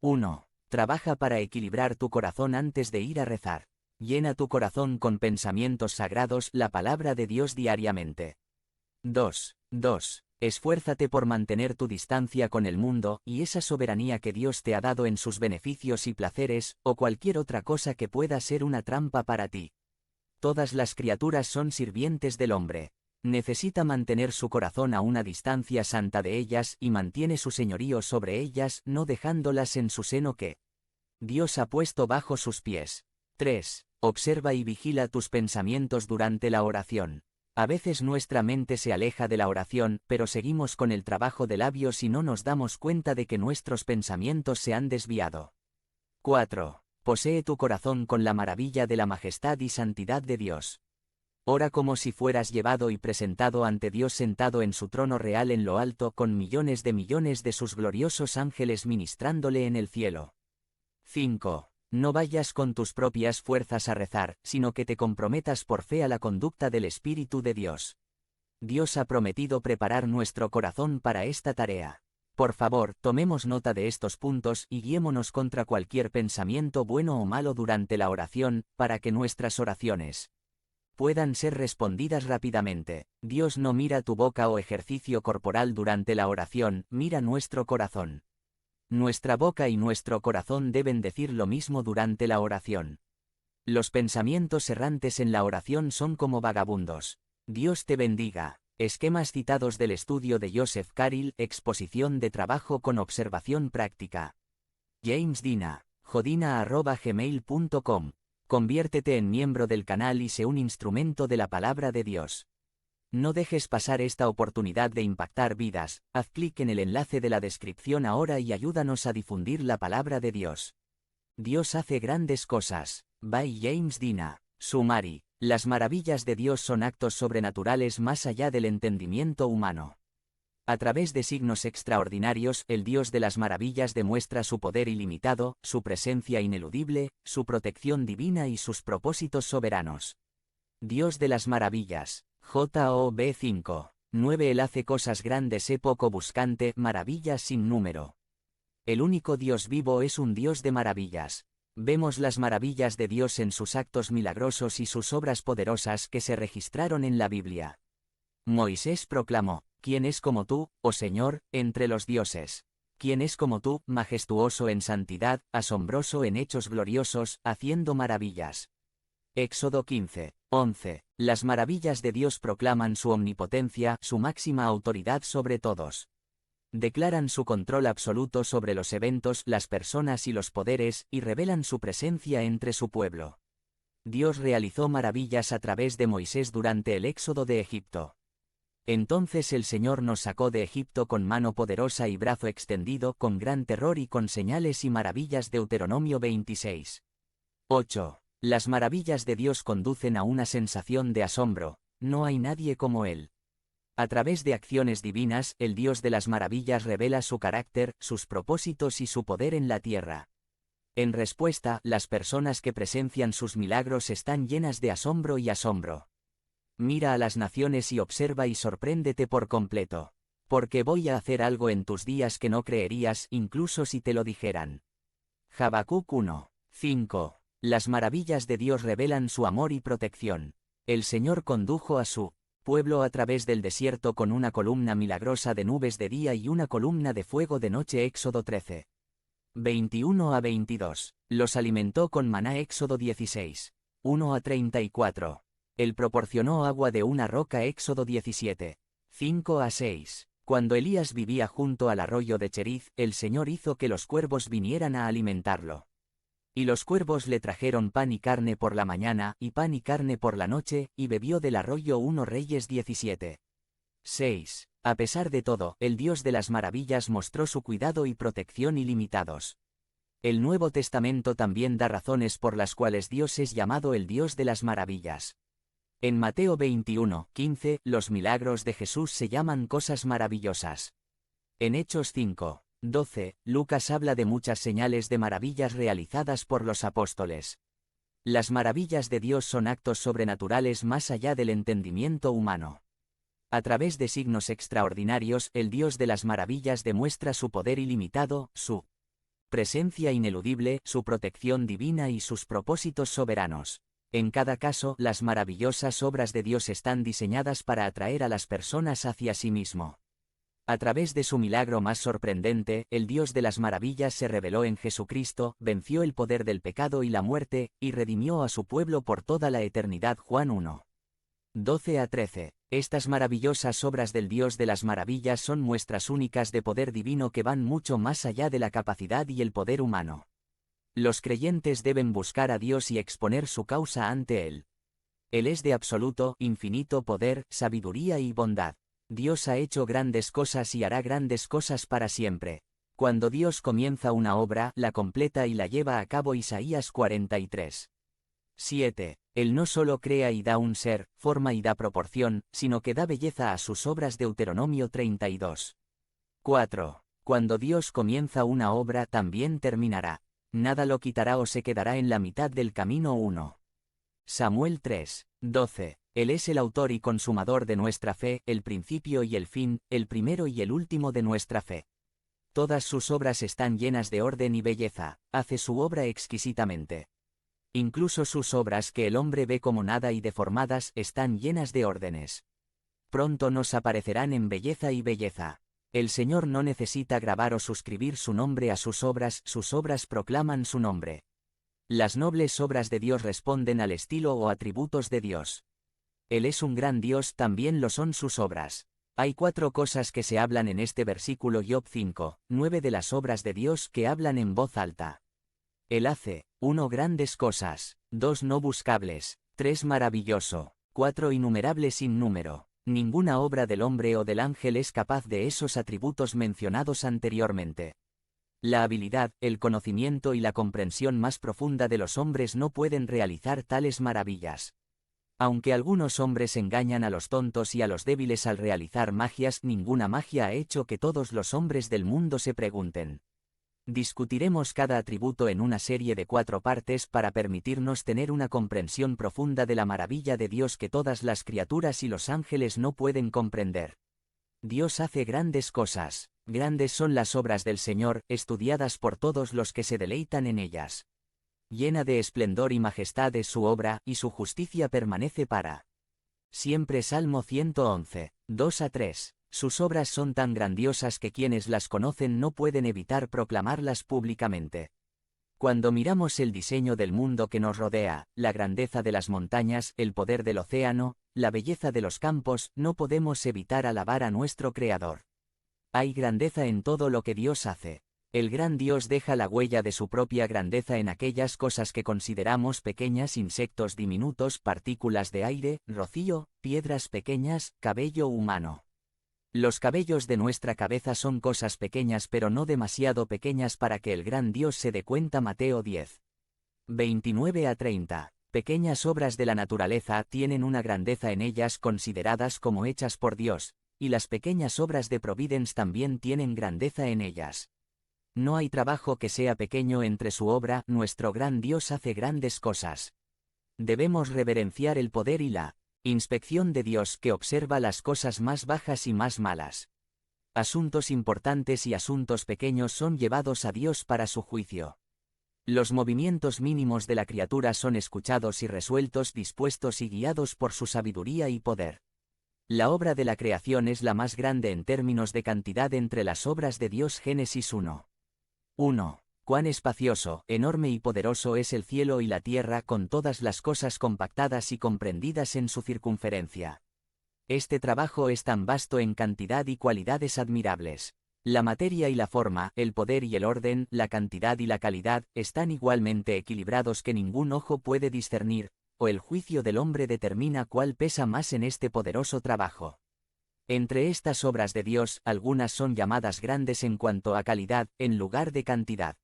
1. Trabaja para equilibrar tu corazón antes de ir a rezar. Llena tu corazón con pensamientos sagrados, la palabra de Dios diariamente. 2. Esfuérzate por mantener tu distancia con el mundo, y esa soberanía que Dios te ha dado en sus beneficios y placeres, o cualquier otra cosa que pueda ser una trampa para ti. Todas las criaturas son sirvientes del hombre. Necesita mantener su corazón a una distancia santa de ellas y mantiene su señorío sobre ellas, no dejándolas en su seno que Dios ha puesto bajo sus pies. 3. Observa y vigila tus pensamientos durante la oración. A veces nuestra mente se aleja de la oración, pero seguimos con el trabajo de labios y no nos damos cuenta de que nuestros pensamientos se han desviado. 4. Posee tu corazón con la maravilla de la majestad y santidad de Dios. Ora como si fueras llevado y presentado ante Dios sentado en su trono real en lo alto con millones de sus gloriosos ángeles ministrándole en el cielo. 5. No vayas con tus propias fuerzas a rezar, sino que te comprometas por fe a la conducta del Espíritu de Dios. Dios ha prometido preparar nuestro corazón para esta tarea. Por favor, tomemos nota de estos puntos y guiémonos contra cualquier pensamiento bueno o malo durante la oración, para que nuestras oraciones puedan ser respondidas rápidamente. Dios no mira tu boca o ejercicio corporal durante la oración, mira nuestro corazón. Nuestra boca y nuestro corazón deben decir lo mismo durante la oración. Los pensamientos errantes en la oración son como vagabundos. Dios te bendiga. Esquemas citados del estudio de Joseph Carril, exposición de trabajo con observación práctica. James Dina, jodina@gmail.com. Conviértete en miembro del canal y sé un instrumento de la palabra de Dios. No dejes pasar esta oportunidad de impactar vidas, haz clic en el enlace de la descripción ahora y ayúdanos a difundir la palabra de Dios. Dios hace grandes cosas. By James Dina, Sumari. Las maravillas de Dios son actos sobrenaturales más allá del entendimiento humano. A través de signos extraordinarios, el Dios de las maravillas demuestra su poder ilimitado, su presencia ineludible, su protección divina y sus propósitos soberanos. Dios de las maravillas. Job 5. 9. Él hace cosas grandes, poco buscante, maravillas sin número. El único Dios vivo es un Dios de maravillas. Vemos las maravillas de Dios en sus actos milagrosos y sus obras poderosas que se registraron en la Biblia. Moisés proclamó: ¿Quién es como tú, oh Señor, entre los dioses? ¿Quién es como tú, majestuoso en santidad, asombroso en hechos gloriosos, haciendo maravillas? Éxodo 15, 11. Las maravillas de Dios proclaman su omnipotencia, su máxima autoridad sobre todos. Declaran su control absoluto sobre los eventos, las personas y los poderes, y revelan su presencia entre su pueblo. Dios realizó maravillas a través de Moisés durante el éxodo de Egipto. Entonces el Señor nos sacó de Egipto con mano poderosa y brazo extendido, con gran terror y con señales y maravillas. Deuteronomio 26. 8. Las maravillas de Dios conducen a una sensación de asombro. No hay nadie como Él. A través de acciones divinas, el Dios de las maravillas revela su carácter, sus propósitos y su poder en la tierra. En respuesta, las personas que presencian sus milagros están llenas de asombro y asombro. Mira a las naciones y observa y sorpréndete por completo. Porque voy a hacer algo en tus días que no creerías, incluso si te lo dijeran. Habacuc 1, 5. Las maravillas de Dios revelan su amor y protección. El Señor condujo a su pueblo a través del desierto con una columna milagrosa de nubes de día y una columna de fuego de noche. Éxodo 13. 21 a 22. Los alimentó con maná. Éxodo 16. 1 a 34. Él proporcionó agua de una roca. Éxodo 17. 5 a 6. Cuando Elías vivía junto al arroyo de Cheriz, el Señor hizo que los cuervos vinieran a alimentarlo. Y los cuervos le trajeron pan y carne por la mañana, y pan y carne por la noche, y bebió del arroyo. 1 Reyes 17. 6. A pesar de todo, el Dios de las maravillas mostró su cuidado y protección ilimitados. El Nuevo Testamento también da razones por las cuales Dios es llamado el Dios de las maravillas. En Mateo 21, 15, los milagros de Jesús se llaman cosas maravillosas. En Hechos 5, 12, Lucas habla de muchas señales de maravillas realizadas por los apóstoles. Las maravillas de Dios son actos sobrenaturales más allá del entendimiento humano. A través de signos extraordinarios, el Dios de las maravillas demuestra su poder ilimitado, su presencia ineludible, su protección divina y sus propósitos soberanos. En cada caso, las maravillosas obras de Dios están diseñadas para atraer a las personas hacia sí mismo. A través de su milagro más sorprendente, el Dios de las maravillas se reveló en Jesucristo, venció el poder del pecado y la muerte, y redimió a su pueblo por toda la eternidad. Juan 1. 12 a 13. Estas maravillosas obras del Dios de las maravillas son muestras únicas de poder divino que van mucho más allá de la capacidad y el poder humano. Los creyentes deben buscar a Dios y exponer su causa ante Él. Él es de absoluto, infinito poder, sabiduría y bondad. Dios ha hecho grandes cosas y hará grandes cosas para siempre. Cuando Dios comienza una obra, la completa y la lleva a cabo. Isaías 43. 7. Él no solo crea y da un ser, forma y da proporción, sino que da belleza a sus obras. Deuteronomio 32. 4. Cuando Dios comienza una obra, también terminará. Nada lo quitará o se quedará en la mitad del camino. 1. Samuel 3. 12. Él es el autor y consumador de nuestra fe, el principio y el fin, el primero y el último de nuestra fe. Todas sus obras están llenas de orden y belleza, hace su obra exquisitamente. Incluso sus obras que el hombre ve como nada y deformadas están llenas de órdenes. Pronto nos aparecerán en belleza y belleza. El Señor no necesita grabar o suscribir su nombre a sus obras proclaman su nombre. Las nobles obras de Dios responden al estilo o atributos de Dios. Él es un gran Dios, también lo son sus obras. Hay 4 cosas que se hablan en este versículo. Job 5, 9 de las obras de Dios que hablan en voz alta. Él hace, 1 grandes cosas, 2 no buscables, 3 maravilloso, 4 innumerables sin número. Ninguna obra del hombre o del ángel es capaz de esos atributos mencionados anteriormente. La habilidad, el conocimiento y la comprensión más profunda de los hombres no pueden realizar tales maravillas. Aunque algunos hombres engañan a los tontos y a los débiles al realizar magias, ninguna magia ha hecho que todos los hombres del mundo se pregunten. Discutiremos cada atributo en una serie de 4 partes para permitirnos tener una comprensión profunda de la maravilla de Dios que todas las criaturas y los ángeles no pueden comprender. Dios hace grandes cosas. Grandes son las obras del Señor, estudiadas por todos los que se deleitan en ellas. Llena de esplendor y majestad es su obra, y su justicia permanece para siempre. Salmo 111, 2-3. Sus obras son tan grandiosas que quienes las conocen no pueden evitar proclamarlas públicamente. Cuando miramos el diseño del mundo que nos rodea, la grandeza de las montañas, el poder del océano, la belleza de los campos, no podemos evitar alabar a nuestro Creador. Hay grandeza en todo lo que Dios hace. El gran Dios deja la huella de su propia grandeza en aquellas cosas que consideramos pequeñas: insectos diminutos, partículas de aire, rocío, piedras pequeñas, cabello humano. Los cabellos de nuestra cabeza son cosas pequeñas, pero no demasiado pequeñas para que el gran Dios se dé cuenta. Mateo 10, 29-30. Pequeñas obras de la naturaleza tienen una grandeza en ellas consideradas como hechas por Dios, y las pequeñas obras de Providence también tienen grandeza en ellas. No hay trabajo que sea pequeño entre su obra. Nuestro gran Dios hace grandes cosas. Debemos reverenciar el poder y la inspección de Dios, que observa las cosas más bajas y más malas. Asuntos importantes y asuntos pequeños son llevados a Dios para su juicio. Los movimientos mínimos de la criatura son escuchados y resueltos, dispuestos y guiados por su sabiduría y poder. La obra de la creación es la más grande en términos de cantidad entre las obras de Dios. Génesis 1. Cuán espacioso, enorme y poderoso es el cielo y la tierra, con todas las cosas compactadas y comprendidas en su circunferencia. Este trabajo es tan vasto en cantidad y cualidades admirables. La materia y la forma, el poder y el orden, la cantidad y la calidad, están igualmente equilibrados que ningún ojo puede discernir, o el juicio del hombre determina cuál pesa más en este poderoso trabajo. Entre estas obras de Dios, algunas son llamadas grandes en cuanto a calidad, en lugar de cantidad.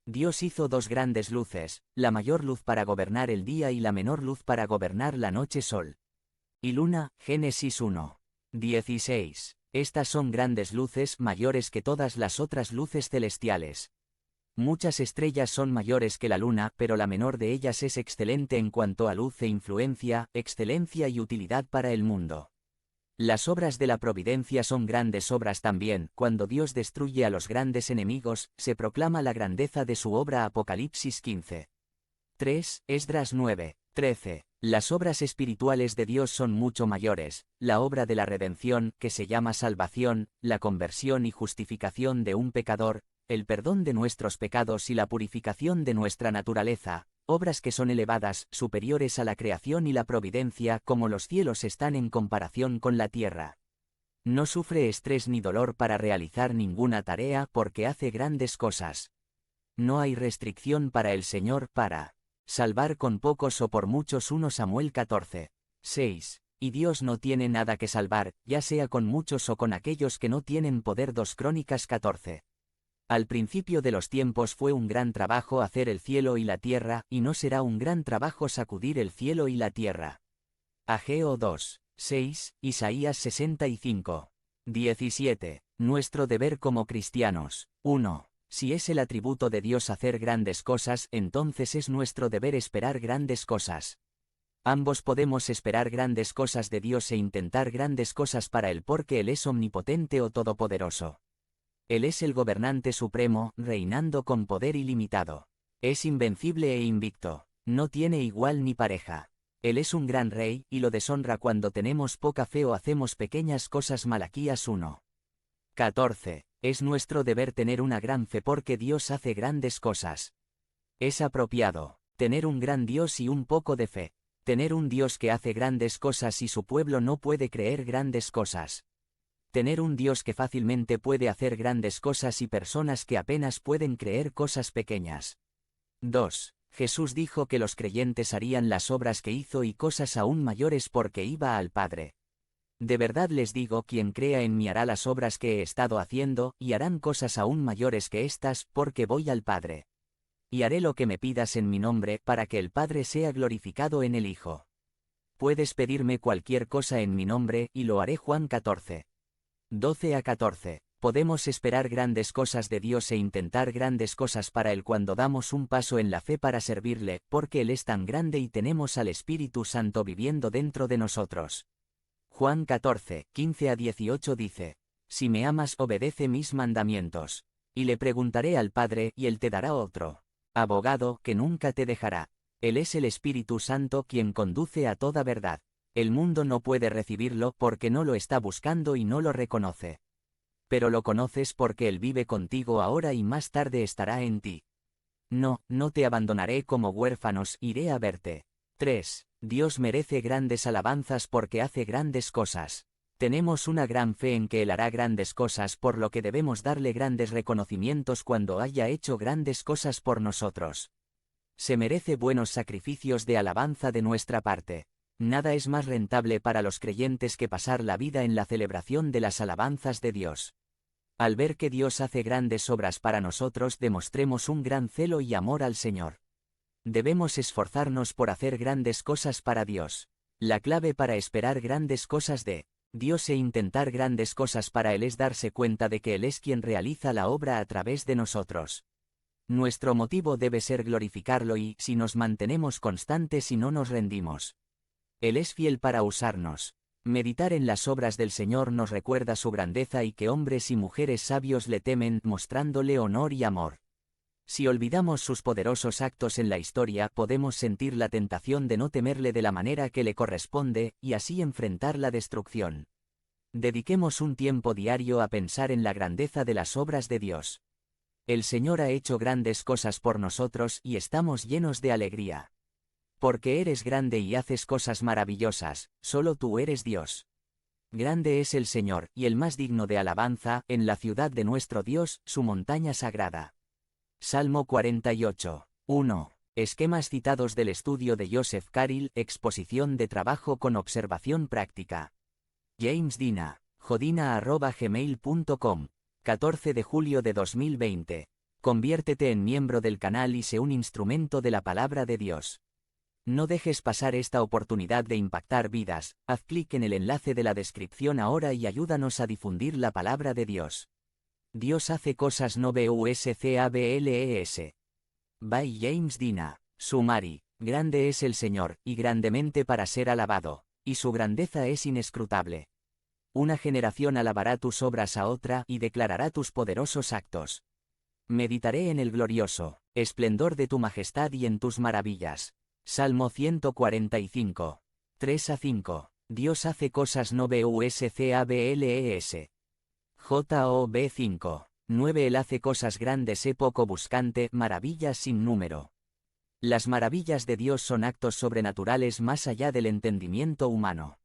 Dios hizo dos grandes luces, la mayor luz para gobernar el día y la menor luz para gobernar la noche, sol y luna. Génesis 1, 16. Estas son grandes luces, mayores que todas las otras luces celestiales. Muchas estrellas son mayores que la luna, pero la menor de ellas es excelente en cuanto a luz e influencia, excelencia y utilidad para el mundo. Las obras de la providencia son grandes obras también. Cuando Dios destruye a los grandes enemigos, se proclama la grandeza de su obra. Apocalipsis 15. 3, Esdras 9, 13. Las obras espirituales de Dios son mucho mayores. La obra de la redención, que se llama salvación, la conversión y justificación de un pecador, el perdón de nuestros pecados y la purificación de nuestra naturaleza, obras que son elevadas, superiores a la creación y la providencia, como los cielos están en comparación con la tierra. No sufre estrés ni dolor para realizar ninguna tarea porque hace grandes cosas. No hay restricción para el Señor para salvar con pocos o por muchos. 1 Samuel 14, 6. Y Dios no tiene nada que salvar, ya sea con muchos o con aquellos que no tienen poder. 2 Crónicas 14. Al principio de los tiempos fue un gran trabajo hacer el cielo y la tierra, y no será un gran trabajo sacudir el cielo y la tierra. Ageo 2, 6, Isaías 65, 17. Nuestro deber como cristianos. 1. Si es el atributo de Dios hacer grandes cosas, entonces es nuestro deber esperar grandes cosas. Ambos podemos esperar grandes cosas de Dios e intentar grandes cosas para Él, porque Él es omnipotente o todopoderoso. Él es el gobernante supremo, reinando con poder ilimitado. Es invencible e invicto. No tiene igual ni pareja. Él es un gran rey, y lo deshonra cuando tenemos poca fe o hacemos pequeñas cosas. Malaquías 1. 14. Es nuestro deber tener una gran fe porque Dios hace grandes cosas. Es apropiado tener un gran Dios y un poco de fe. Tener un Dios que hace grandes cosas y su pueblo no puede creer grandes cosas. Tener un Dios que fácilmente puede hacer grandes cosas y personas que apenas pueden creer cosas pequeñas. 2. Jesús dijo que los creyentes harían las obras que hizo y cosas aún mayores porque iba al Padre. De verdad les digo, quien crea en mí hará las obras que he estado haciendo, y harán cosas aún mayores que estas, porque voy al Padre. Y haré lo que me pidas en mi nombre, para que el Padre sea glorificado en el Hijo. Puedes pedirme cualquier cosa en mi nombre, y lo haré. Juan 14. 12-14. Podemos esperar grandes cosas de Dios e intentar grandes cosas para Él cuando damos un paso en la fe para servirle, porque Él es tan grande y tenemos al Espíritu Santo viviendo dentro de nosotros. Juan 14, 15-18 dice: Si me amas, obedece mis mandamientos. Y le preguntaré al Padre, y él te dará otro abogado, que nunca te dejará. Él es el Espíritu Santo quien conduce a toda verdad. El mundo no puede recibirlo porque no lo está buscando y no lo reconoce. Pero lo conoces porque Él vive contigo ahora y más tarde estará en ti. No, no te abandonaré como huérfanos, iré a verte. 3. Dios merece grandes alabanzas porque hace grandes cosas. Tenemos una gran fe en que Él hará grandes cosas, por lo que debemos darle grandes reconocimientos cuando haya hecho grandes cosas por nosotros. Se merece buenos sacrificios de alabanza de nuestra parte. Nada es más rentable para los creyentes que pasar la vida en la celebración de las alabanzas de Dios. Al ver que Dios hace grandes obras para nosotros, demostremos un gran celo y amor al Señor. Debemos esforzarnos por hacer grandes cosas para Dios. La clave para esperar grandes cosas de Dios e intentar grandes cosas para Él es darse cuenta de que Él es quien realiza la obra a través de nosotros. Nuestro motivo debe ser glorificarlo y, si nos mantenemos constantes y no nos rendimos, Él es fiel para usarnos. Meditar en las obras del Señor nos recuerda su grandeza y que hombres y mujeres sabios le temen, mostrándole honor y amor. Si olvidamos sus poderosos actos en la historia, podemos sentir la tentación de no temerle de la manera que le corresponde, y así enfrentar la destrucción. Dediquemos un tiempo diario a pensar en la grandeza de las obras de Dios. El Señor ha hecho grandes cosas por nosotros y estamos llenos de alegría. Porque eres grande y haces cosas maravillosas, solo tú eres Dios. Grande es el Señor, y el más digno de alabanza, en la ciudad de nuestro Dios, su montaña sagrada. Salmo 48. 1. Esquemas citados del estudio de Joseph Carril, exposición de trabajo con observación práctica. James Dina, jodina@gmail.com, 14 de julio de 2020. Conviértete en miembro del canal y sé un instrumento de la palabra de Dios. No dejes pasar esta oportunidad de impactar vidas. Haz clic en el enlace de la descripción ahora y ayúdanos a difundir la palabra de Dios. Dios hace cosas no buscables. By James Dina. Sumari. Grande es el Señor, y grandemente para ser alabado, y su grandeza es inescrutable. Una generación alabará tus obras a otra y declarará tus poderosos actos. Meditaré en el glorioso esplendor de tu majestad y en tus maravillas. Salmo 145. 3-5. Dios hace cosas no buscables. Job 5. 9. Él hace cosas grandes, poco buscante, maravillas sin número. Las maravillas de Dios son actos sobrenaturales más allá del entendimiento humano.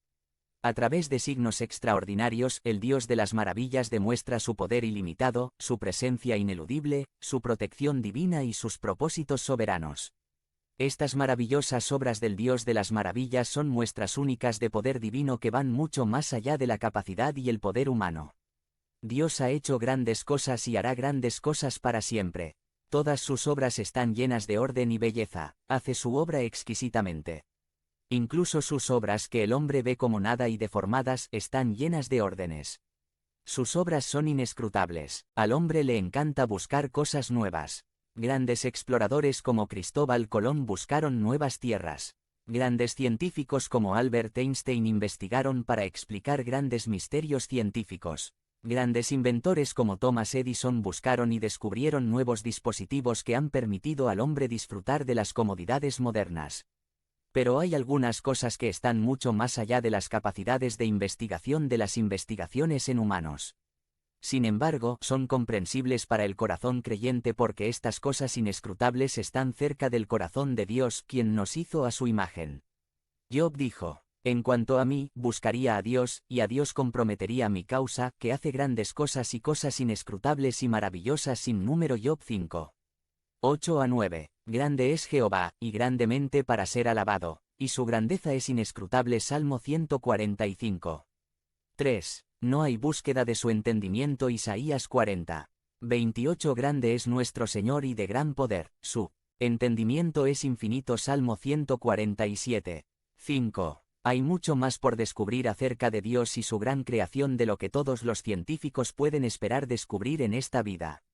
A través de signos extraordinarios, el Dios de las maravillas demuestra su poder ilimitado, su presencia ineludible, su protección divina y sus propósitos soberanos. Estas maravillosas obras del Dios de las maravillas son muestras únicas de poder divino que van mucho más allá de la capacidad y el poder humano. Dios ha hecho grandes cosas y hará grandes cosas para siempre. Todas sus obras están llenas de orden y belleza, hace su obra exquisitamente. Incluso sus obras que el hombre ve como nada y deformadas están llenas de órdenes. Sus obras son inescrutables, al hombre le encanta buscar cosas nuevas. Grandes exploradores como Cristóbal Colón buscaron nuevas tierras. Grandes científicos como Albert Einstein investigaron para explicar grandes misterios científicos. Grandes inventores como Thomas Edison buscaron y descubrieron nuevos dispositivos que han permitido al hombre disfrutar de las comodidades modernas. Pero hay algunas cosas que están mucho más allá de las capacidades de investigación de las investigaciones en humanos. Sin embargo, son comprensibles para el corazón creyente porque estas cosas inescrutables están cerca del corazón de Dios, quien nos hizo a su imagen. Job dijo: en cuanto a mí, buscaría a Dios, y a Dios comprometería mi causa, que hace grandes cosas y cosas inescrutables y maravillosas sin número. Job 5. 8-9. Grande es Jehová, y grandemente para ser alabado, y su grandeza es inescrutable. Salmo 145. 3. No hay búsqueda de su entendimiento. Isaías 40. 28. Grande es nuestro Señor y de gran poder, su entendimiento es infinito. Salmo 147. 5. Hay mucho más por descubrir acerca de Dios y su gran creación de lo que todos los científicos pueden esperar descubrir en esta vida.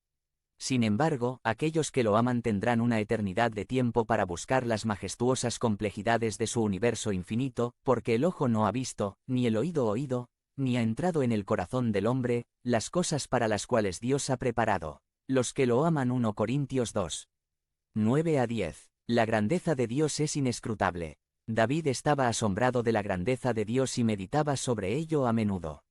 Sin embargo, aquellos que lo aman tendrán una eternidad de tiempo para buscar las majestuosas complejidades de su universo infinito, porque el ojo no ha visto, ni el oído oído, ni ha entrado en el corazón del hombre, las cosas para las cuales Dios ha preparado. Los que lo aman. 1 Corintios 2. 9-10. La grandeza de Dios es inescrutable. David estaba asombrado de la grandeza de Dios y meditaba sobre ello a menudo.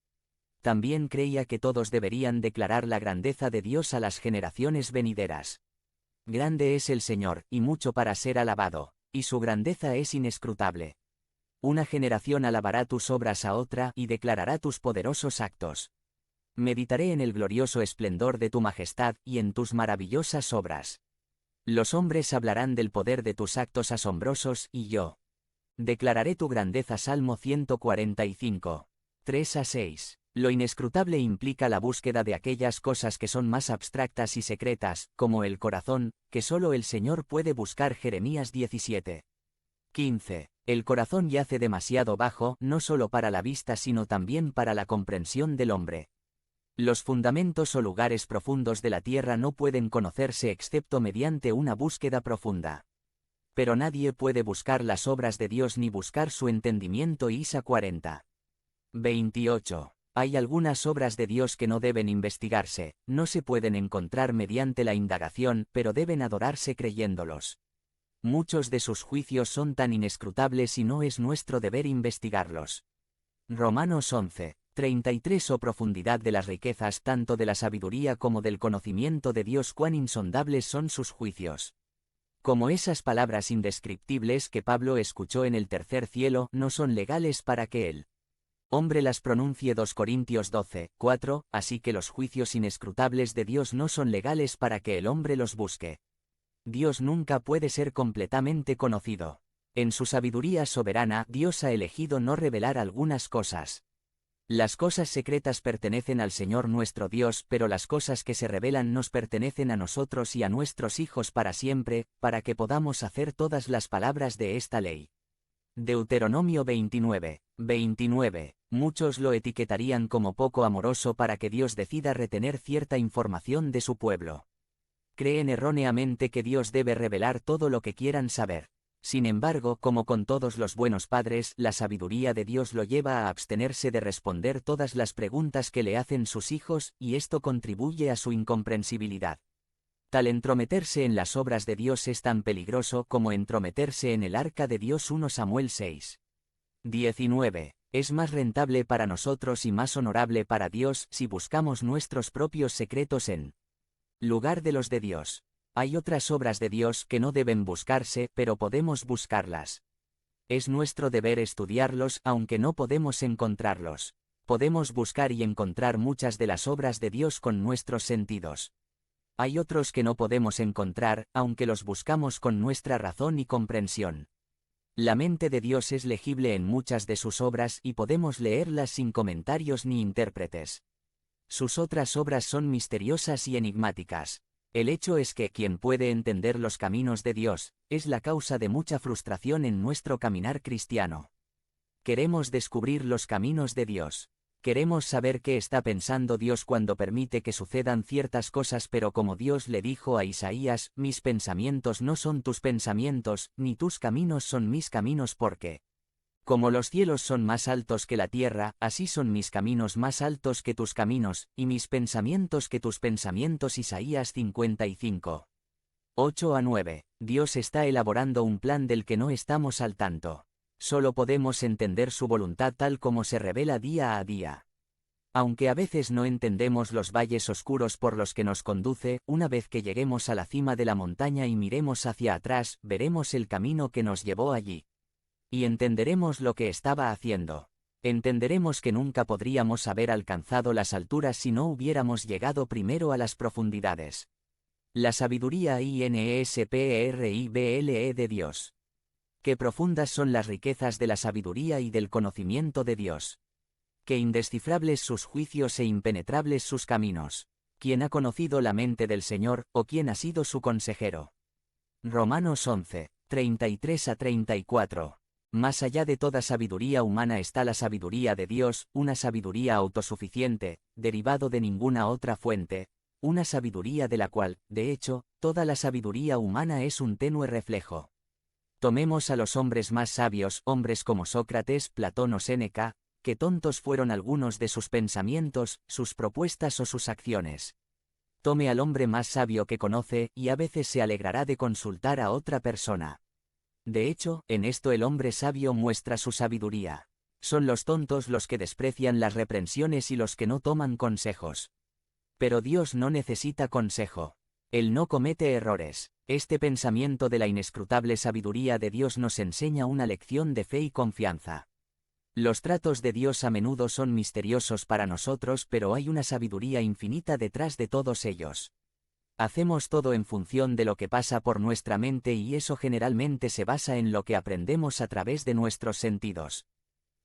También creía que todos deberían declarar la grandeza de Dios a las generaciones venideras. Grande es el Señor, y mucho para ser alabado, y su grandeza es inescrutable. Una generación alabará tus obras a otra y declarará tus poderosos actos. Meditaré en el glorioso esplendor de tu majestad y en tus maravillosas obras. Los hombres hablarán del poder de tus actos asombrosos y yo declararé tu grandeza. Salmo 145. 3-6. Lo inescrutable implica la búsqueda de aquellas cosas que son más abstractas y secretas, como el corazón, que solo el Señor puede buscar. Jeremías 17. 15. El corazón yace demasiado bajo, no solo para la vista sino también para la comprensión del hombre. Los fundamentos o lugares profundos de la tierra no pueden conocerse excepto mediante una búsqueda profunda. Pero nadie puede buscar las obras de Dios ni buscar su entendimiento. Isa 40. 28. Hay algunas obras de Dios que no deben investigarse, no se pueden encontrar mediante la indagación, pero deben adorarse creyéndolos. Muchos de sus juicios son tan inescrutables y no es nuestro deber investigarlos. Romanos 11. 33. Oh profundidad de las riquezas tanto de la sabiduría como del conocimiento de Dios, cuán insondables son sus juicios. Como esas palabras indescriptibles que Pablo escuchó en el tercer cielo no son legales para que él hombre las pronuncie. 2 Corintios 12, 4, así que los juicios inescrutables de Dios no son legales para que el hombre los busque. Dios nunca puede ser completamente conocido. En su sabiduría soberana, Dios ha elegido no revelar algunas cosas. Las cosas secretas pertenecen al Señor nuestro Dios, pero las cosas que se revelan nos pertenecen a nosotros y a nuestros hijos para siempre, para que podamos hacer todas las palabras de esta ley. Deuteronomio 29, 29. Muchos lo etiquetarían como poco amoroso para que Dios decida retener cierta información de su pueblo. Creen erróneamente que Dios debe revelar todo lo que quieran saber. Sin embargo, como con todos los buenos padres, la sabiduría de Dios lo lleva a abstenerse de responder todas las preguntas que le hacen sus hijos, y esto contribuye a su incomprensibilidad. Tal entrometerse en las obras de Dios es tan peligroso como entrometerse en el arca de Dios. 1 Samuel 6. 19. Es más rentable para nosotros y más honorable para Dios si buscamos nuestros propios secretos en lugar de los de Dios. Hay otras obras de Dios que no deben buscarse, pero podemos buscarlas. Es nuestro deber estudiarlos, aunque no podemos encontrarlos. Podemos buscar y encontrar muchas de las obras de Dios con nuestros sentidos. Hay otros que no podemos encontrar, aunque los buscamos con nuestra razón y comprensión. La mente de Dios es legible en muchas de sus obras y podemos leerlas sin comentarios ni intérpretes. Sus otras obras son misteriosas y enigmáticas. El hecho es que quien puede entender los caminos de Dios, es la causa de mucha frustración en nuestro caminar cristiano. Queremos descubrir los caminos de Dios. Queremos saber qué está pensando Dios cuando permite que sucedan ciertas cosas, pero como Dios le dijo a Isaías, mis pensamientos no son tus pensamientos, ni tus caminos son mis caminos, porque como los cielos son más altos que la tierra, así son mis caminos más altos que tus caminos, y mis pensamientos que tus pensamientos. Isaías 55. 8-9. Dios está elaborando un plan del que no estamos al tanto. Solo podemos entender su voluntad tal como se revela día a día. Aunque a veces no entendemos los valles oscuros por los que nos conduce, una vez que lleguemos a la cima de la montaña y miremos hacia atrás, veremos el camino que nos llevó allí. Y entenderemos lo que estaba haciendo. Entenderemos que nunca podríamos haber alcanzado las alturas si no hubiéramos llegado primero a las profundidades. La sabiduría inesperable de Dios. Qué profundas son las riquezas de la sabiduría y del conocimiento de Dios. Qué indescifrables sus juicios e impenetrables sus caminos. ¿Quién ha conocido la mente del Señor, o quién ha sido su consejero? Romanos 11, 33-34. Más allá de toda sabiduría humana está la sabiduría de Dios, una sabiduría autosuficiente, derivado de ninguna otra fuente, una sabiduría de la cual, de hecho, toda la sabiduría humana es un tenue reflejo. Tomemos a los hombres más sabios, hombres como Sócrates, Platón o Séneca, que tontos fueron algunos de sus pensamientos, sus propuestas o sus acciones. Tome al hombre más sabio que conoce, y a veces se alegrará de consultar a otra persona. De hecho, en esto el hombre sabio muestra su sabiduría. Son los tontos los que desprecian las reprensiones y los que no toman consejos. Pero Dios no necesita consejo. Él no comete errores. Este pensamiento de la inescrutable sabiduría de Dios nos enseña una lección de fe y confianza. Los tratos de Dios a menudo son misteriosos para nosotros, pero hay una sabiduría infinita detrás de todos ellos. Hacemos todo en función de lo que pasa por nuestra mente y eso generalmente se basa en lo que aprendemos a través de nuestros sentidos.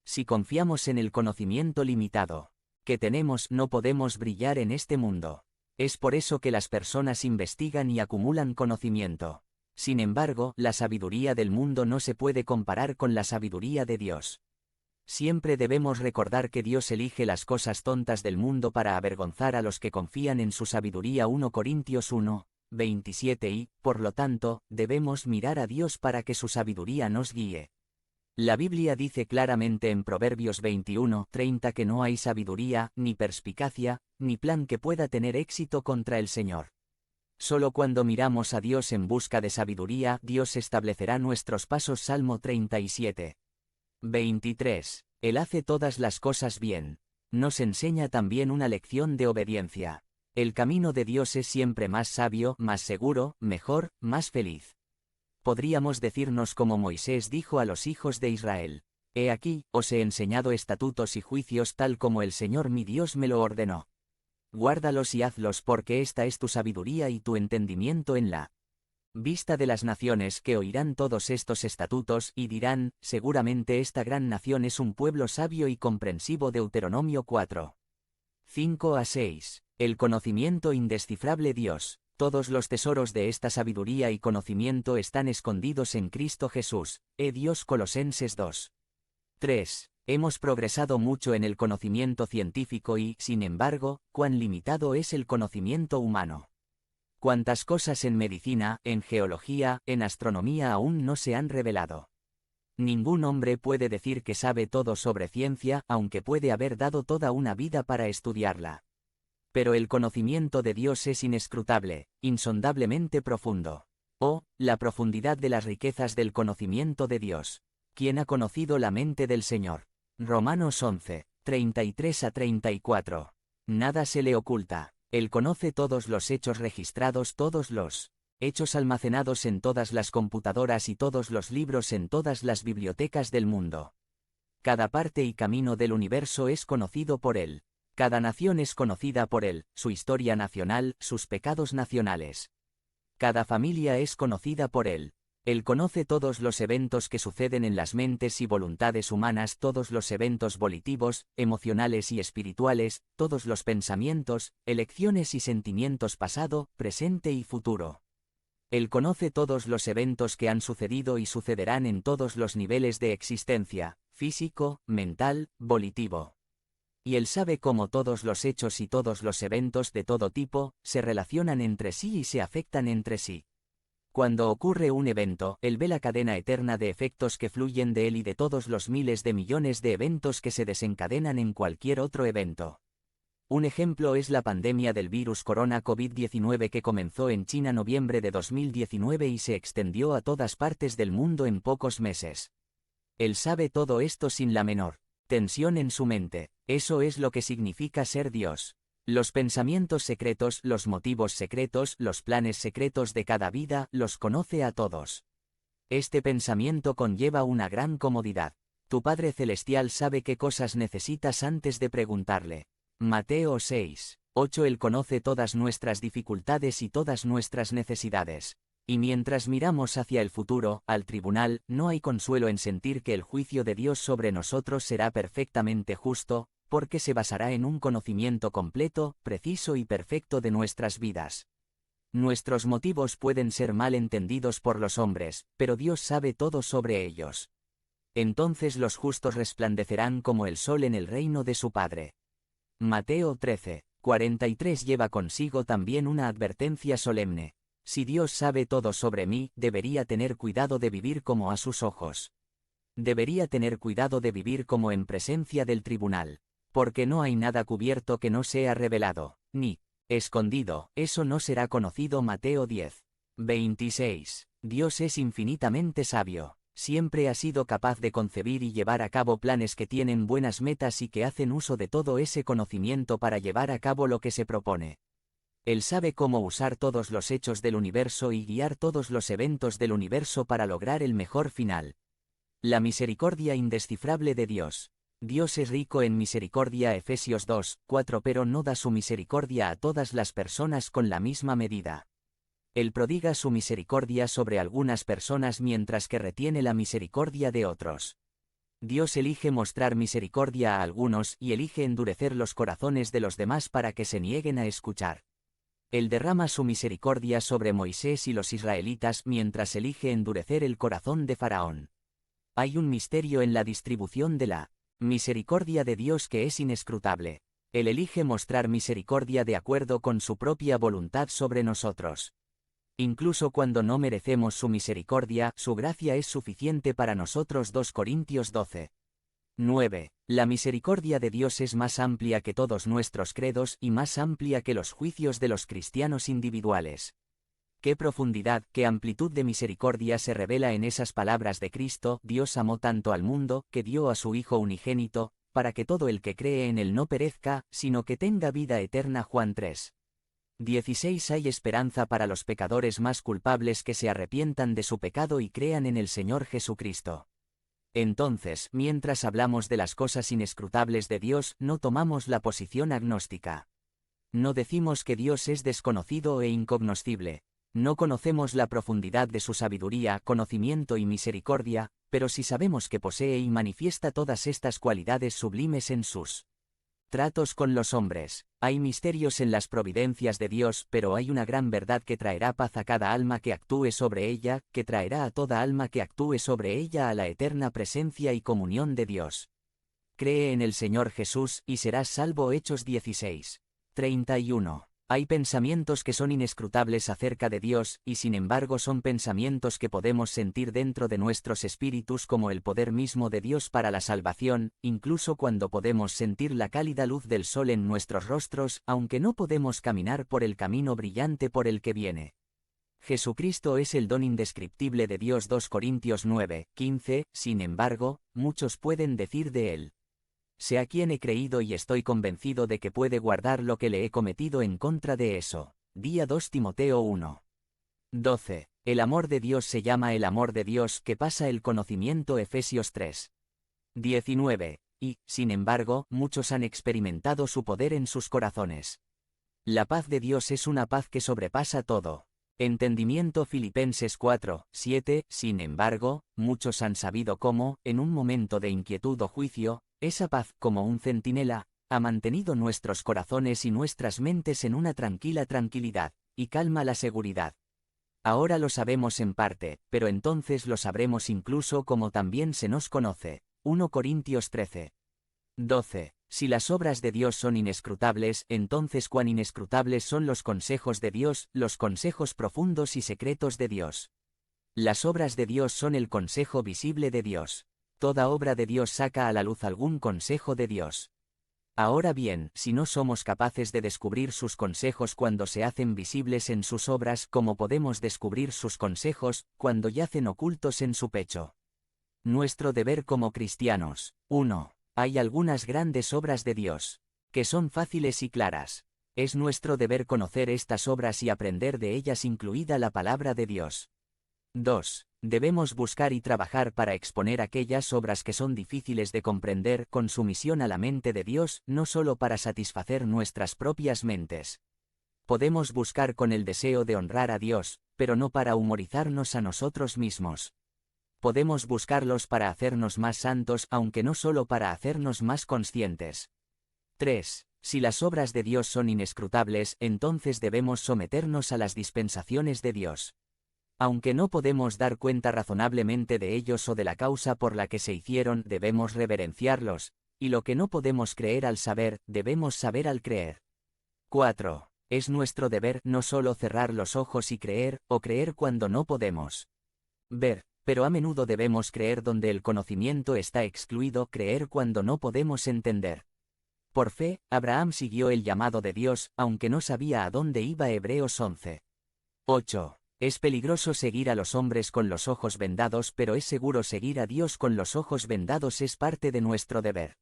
Si confiamos en el conocimiento limitado que tenemos, no podemos brillar en este mundo. Es por eso que las personas investigan y acumulan conocimiento. Sin embargo, la sabiduría del mundo no se puede comparar con la sabiduría de Dios. Siempre debemos recordar que Dios elige las cosas tontas del mundo para avergonzar a los que confían en su sabiduría. 1 Corintios 1, 27 y, por lo tanto, debemos mirar a Dios para que su sabiduría nos guíe. La Biblia dice claramente en Proverbios 21, 30 que no hay sabiduría, ni perspicacia, ni plan que pueda tener éxito contra el Señor. Solo cuando miramos a Dios en busca de sabiduría, Dios establecerá nuestros pasos. Salmo 37. 23. Él hace todas las cosas bien. Nos enseña también una lección de obediencia. El camino de Dios es siempre más sabio, más seguro, mejor, más feliz. Podríamos decirnos como Moisés dijo a los hijos de Israel: He aquí, os he enseñado estatutos y juicios tal como el Señor mi Dios me lo ordenó. Guárdalos y hazlos porque esta es tu sabiduría y tu entendimiento en la vista de las naciones, que oirán todos estos estatutos y dirán: seguramente esta gran nación es un pueblo sabio y comprensivo. Deuteronomio 4. 5-6. El conocimiento indescifrable. Dios. Todos los tesoros de esta sabiduría y conocimiento están escondidos en Cristo Jesús. Dios. Colosenses 2. 3. Hemos progresado mucho en el conocimiento científico y, sin embargo, cuán limitado es el conocimiento humano. Cuántas cosas en medicina, en geología, en astronomía aún no se han revelado. Ningún hombre puede decir que sabe todo sobre ciencia, aunque puede haber dado toda una vida para estudiarla. Pero el conocimiento de Dios es inescrutable, insondablemente profundo. Oh, la profundidad de las riquezas del conocimiento de Dios. ¿Quién ha conocido la mente del Señor? Romanos 11, 33-34. Nada se le oculta. Él conoce todos los hechos registrados, todos los hechos almacenados en todas las computadoras y todos los libros en todas las bibliotecas del mundo. Cada parte y camino del universo es conocido por Él. Cada nación es conocida por Él, su historia nacional, sus pecados nacionales. Cada familia es conocida por Él. Él conoce todos los eventos que suceden en las mentes y voluntades humanas, todos los eventos volitivos, emocionales y espirituales, todos los pensamientos, elecciones y sentimientos pasado, presente y futuro. Él conoce todos los eventos que han sucedido y sucederán en todos los niveles de existencia, físico, mental, volitivo. Y Él sabe cómo todos los hechos y todos los eventos de todo tipo se relacionan entre sí y se afectan entre sí. Cuando ocurre un evento, Él ve la cadena eterna de efectos que fluyen de Él y de todos los miles de millones de eventos que se desencadenan en cualquier otro evento. Un ejemplo es la pandemia del virus corona COVID-19 que comenzó en China noviembre de 2019 y se extendió a todas partes del mundo en pocos meses. Él sabe todo esto sin la menor tensión en su mente. Eso es lo que significa ser Dios. Los pensamientos secretos, los motivos secretos, los planes secretos de cada vida, los conoce a todos. Este pensamiento conlleva una gran comodidad. Tu Padre Celestial sabe qué cosas necesitas antes de preguntarle. Mateo 6, 8. Él conoce todas nuestras dificultades y todas nuestras necesidades. Y mientras miramos hacia el futuro, al tribunal, no hay consuelo en sentir que el juicio de Dios sobre nosotros será perfectamente justo, porque se basará en un conocimiento completo, preciso y perfecto de nuestras vidas. Nuestros motivos pueden ser mal entendidos por los hombres, pero Dios sabe todo sobre ellos. Entonces los justos resplandecerán como el sol en el reino de su Padre. Mateo 13, 43 lleva consigo también una advertencia solemne. Si Dios sabe todo sobre mí, debería tener cuidado de vivir como a sus ojos. Debería tener cuidado de vivir como en presencia del tribunal. Porque no hay nada cubierto que no sea revelado, ni escondido, eso no será conocido. Mateo 10. 26. Dios es infinitamente sabio. Siempre ha sido capaz de concebir y llevar a cabo planes que tienen buenas metas y que hacen uso de todo ese conocimiento para llevar a cabo lo que se propone. Él sabe cómo usar todos los hechos del universo y guiar todos los eventos del universo para lograr el mejor final. La misericordia indescifrable de Dios. Dios es rico en misericordia. Efesios 2, 4, pero no da su misericordia a todas las personas con la misma medida. Él prodiga su misericordia sobre algunas personas mientras que retiene la misericordia de otros. Dios elige mostrar misericordia a algunos y elige endurecer los corazones de los demás para que se nieguen a escuchar. Él derrama su misericordia sobre Moisés y los israelitas mientras elige endurecer el corazón de Faraón. Hay un misterio en la distribución de la misericordia de Dios que es inescrutable. Él elige mostrar misericordia de acuerdo con su propia voluntad sobre nosotros. Incluso cuando no merecemos su misericordia, su gracia es suficiente para nosotros. 2 Corintios 12. 9. La misericordia de Dios es más amplia que todos nuestros credos y más amplia que los juicios de los cristianos individuales. Qué profundidad, qué amplitud de misericordia se revela en esas palabras de Cristo: Dios amó tanto al mundo, que dio a su Hijo unigénito, para que todo el que cree en él no perezca, sino que tenga vida eterna. Juan 3. 16. Hay esperanza para los pecadores más culpables que se arrepientan de su pecado y crean en el Señor Jesucristo. Entonces, mientras hablamos de las cosas inescrutables de Dios, no tomamos la posición agnóstica. No decimos que Dios es desconocido e incognoscible. No conocemos la profundidad de su sabiduría, conocimiento y misericordia, pero sí sabemos que posee y manifiesta todas estas cualidades sublimes en sus tratos con los hombres. Hay misterios en las providencias de Dios, pero hay una gran verdad que traerá paz a cada alma que actúe sobre ella, que traerá a toda alma que actúe sobre ella a la eterna presencia y comunión de Dios. Cree en el Señor Jesús, y serás salvo. Hechos 16. 31. Hay pensamientos que son inescrutables acerca de Dios, y sin embargo son pensamientos que podemos sentir dentro de nuestros espíritus como el poder mismo de Dios para la salvación, incluso cuando podemos sentir la cálida luz del sol en nuestros rostros, aunque no podemos caminar por el camino brillante por el que viene. Jesucristo es el don indescriptible de Dios. 2 Corintios 9, 15, sin embargo, muchos pueden decir de él: sé a quién he creído y estoy convencido de que puede guardar lo que le he cometido en contra de eso. Día 2 Timoteo 1. 12. El amor de Dios se llama el amor de Dios que pasa el conocimiento. Efesios 3. 19. Y, sin embargo, muchos han experimentado su poder en sus corazones. La paz de Dios es una paz que sobrepasa todo entendimiento. Filipenses 4, 7. Sin embargo, muchos han sabido cómo, en un momento de inquietud o juicio, esa paz, como un centinela, ha mantenido nuestros corazones y nuestras mentes en una tranquila tranquilidad, y calma la seguridad. Ahora lo sabemos en parte, pero entonces lo sabremos incluso como también se nos conoce. 1 Corintios 13. 12. Si las obras de Dios son inescrutables, entonces cuán inescrutables son los consejos de Dios, los consejos profundos y secretos de Dios. Las obras de Dios son el consejo visible de Dios. Toda obra de Dios saca a la luz algún consejo de Dios. Ahora bien, si no somos capaces de descubrir sus consejos cuando se hacen visibles en sus obras, ¿cómo podemos descubrir sus consejos cuando yacen ocultos en su pecho? Nuestro deber como cristianos. 1. Hay algunas grandes obras de Dios, que son fáciles y claras. Es nuestro deber conocer estas obras y aprender de ellas, incluida la palabra de Dios. 2. Debemos buscar y trabajar para exponer aquellas obras que son difíciles de comprender con sumisión a la mente de Dios, no solo para satisfacer nuestras propias mentes. Podemos buscar con el deseo de honrar a Dios, pero no para humorizarnos a nosotros mismos. Podemos buscarlos para hacernos más santos, aunque no solo para hacernos más conscientes. 3. Si las obras de Dios son inescrutables, entonces debemos someternos a las dispensaciones de Dios. Aunque no podemos dar cuenta razonablemente de ellos o de la causa por la que se hicieron, debemos reverenciarlos, y lo que no podemos creer al saber, debemos saber al creer. 4. Es nuestro deber no solo cerrar los ojos y creer, o creer cuando no podemos ver, pero a menudo debemos creer donde el conocimiento está excluido, creer cuando no podemos entender. Por fe, Abraham siguió el llamado de Dios, aunque no sabía a dónde iba. Hebreos 11. 8. Es peligroso seguir a los hombres con los ojos vendados, pero es seguro seguir a Dios con los ojos vendados. Es parte de nuestro deber.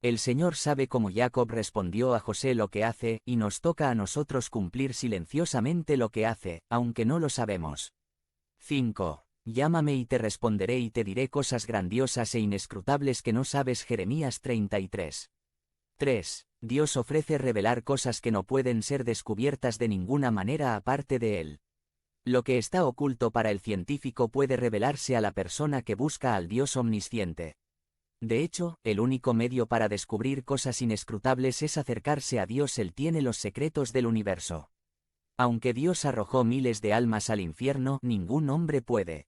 El Señor sabe cómo Jacob respondió a José lo que hace, y nos toca a nosotros cumplir silenciosamente lo que hace, aunque no lo sabemos. 5. Llámame y te responderé y te diré cosas grandiosas e inescrutables que no sabes. Jeremías 33. 3. Dios ofrece revelar cosas que no pueden ser descubiertas de ninguna manera aparte de Él. Lo que está oculto para el científico puede revelarse a la persona que busca al Dios omnisciente. De hecho, el único medio para descubrir cosas inescrutables es acercarse a Dios. Él tiene los secretos del universo. Aunque Dios arrojó miles de almas al infierno, ningún hombre puede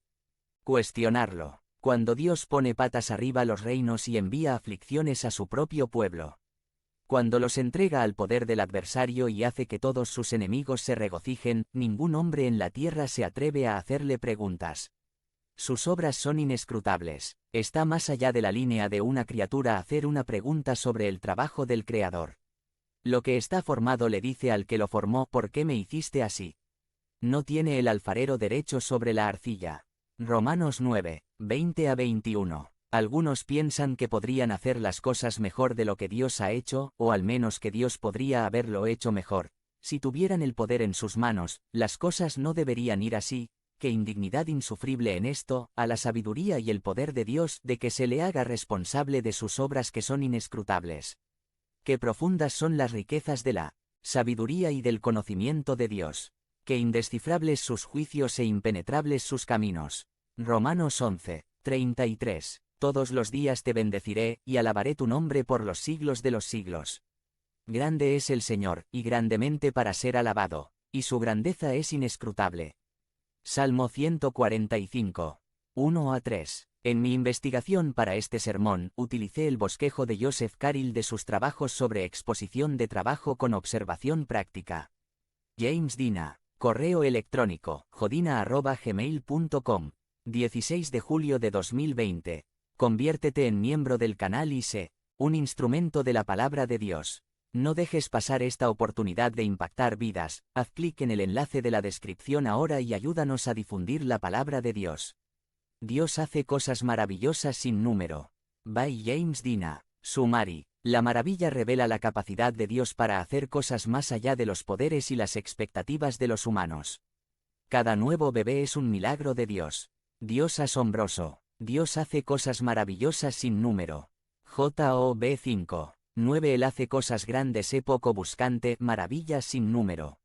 cuestionarlo. Cuando Dios pone patas arriba los reinos y envía aflicciones a su propio pueblo. Cuando los entrega al poder del adversario y hace que todos sus enemigos se regocijen, ningún hombre en la tierra se atreve a hacerle preguntas. Sus obras son inescrutables. Está más allá de la línea de una criatura hacer una pregunta sobre el trabajo del Creador. Lo que está formado le dice al que lo formó: ¿por qué me hiciste así? No tiene el alfarero derecho sobre la arcilla. Romanos 9, 20 a 21. Algunos piensan que podrían hacer las cosas mejor de lo que Dios ha hecho, o al menos que Dios podría haberlo hecho mejor. Si tuvieran el poder en sus manos, las cosas no deberían ir así. Qué indignidad insufrible en esto, a la sabiduría y el poder de Dios, de que se le haga responsable de sus obras que son inescrutables. Qué profundas son las riquezas de la sabiduría y del conocimiento de Dios. Qué indescifrables sus juicios e impenetrables sus caminos. Romanos 11, 33. Todos los días te bendeciré, y alabaré tu nombre por los siglos de los siglos. Grande es el Señor, y grandemente para ser alabado, y su grandeza es inescrutable. Salmo 145. 1 a 3. En mi investigación para este sermón, utilicé el bosquejo de Joseph Carril de sus trabajos sobre exposición de trabajo con observación práctica. James Dina. Correo electrónico, jodina@gmail.com. 16 de julio de 2020. Conviértete en miembro del canal y sé un instrumento de la palabra de Dios. No dejes pasar esta oportunidad de impactar vidas. Haz clic en el enlace de la descripción ahora y ayúdanos a difundir la palabra de Dios. Dios hace cosas maravillosas sin número. By James Dina. Sumari. La maravilla revela la capacidad de Dios para hacer cosas más allá de los poderes y las expectativas de los humanos. Cada nuevo bebé es un milagro de Dios. Dios asombroso. Dios hace cosas maravillosas sin número. Job 5. 9. Él hace cosas grandes, poco buscante, maravillas sin número.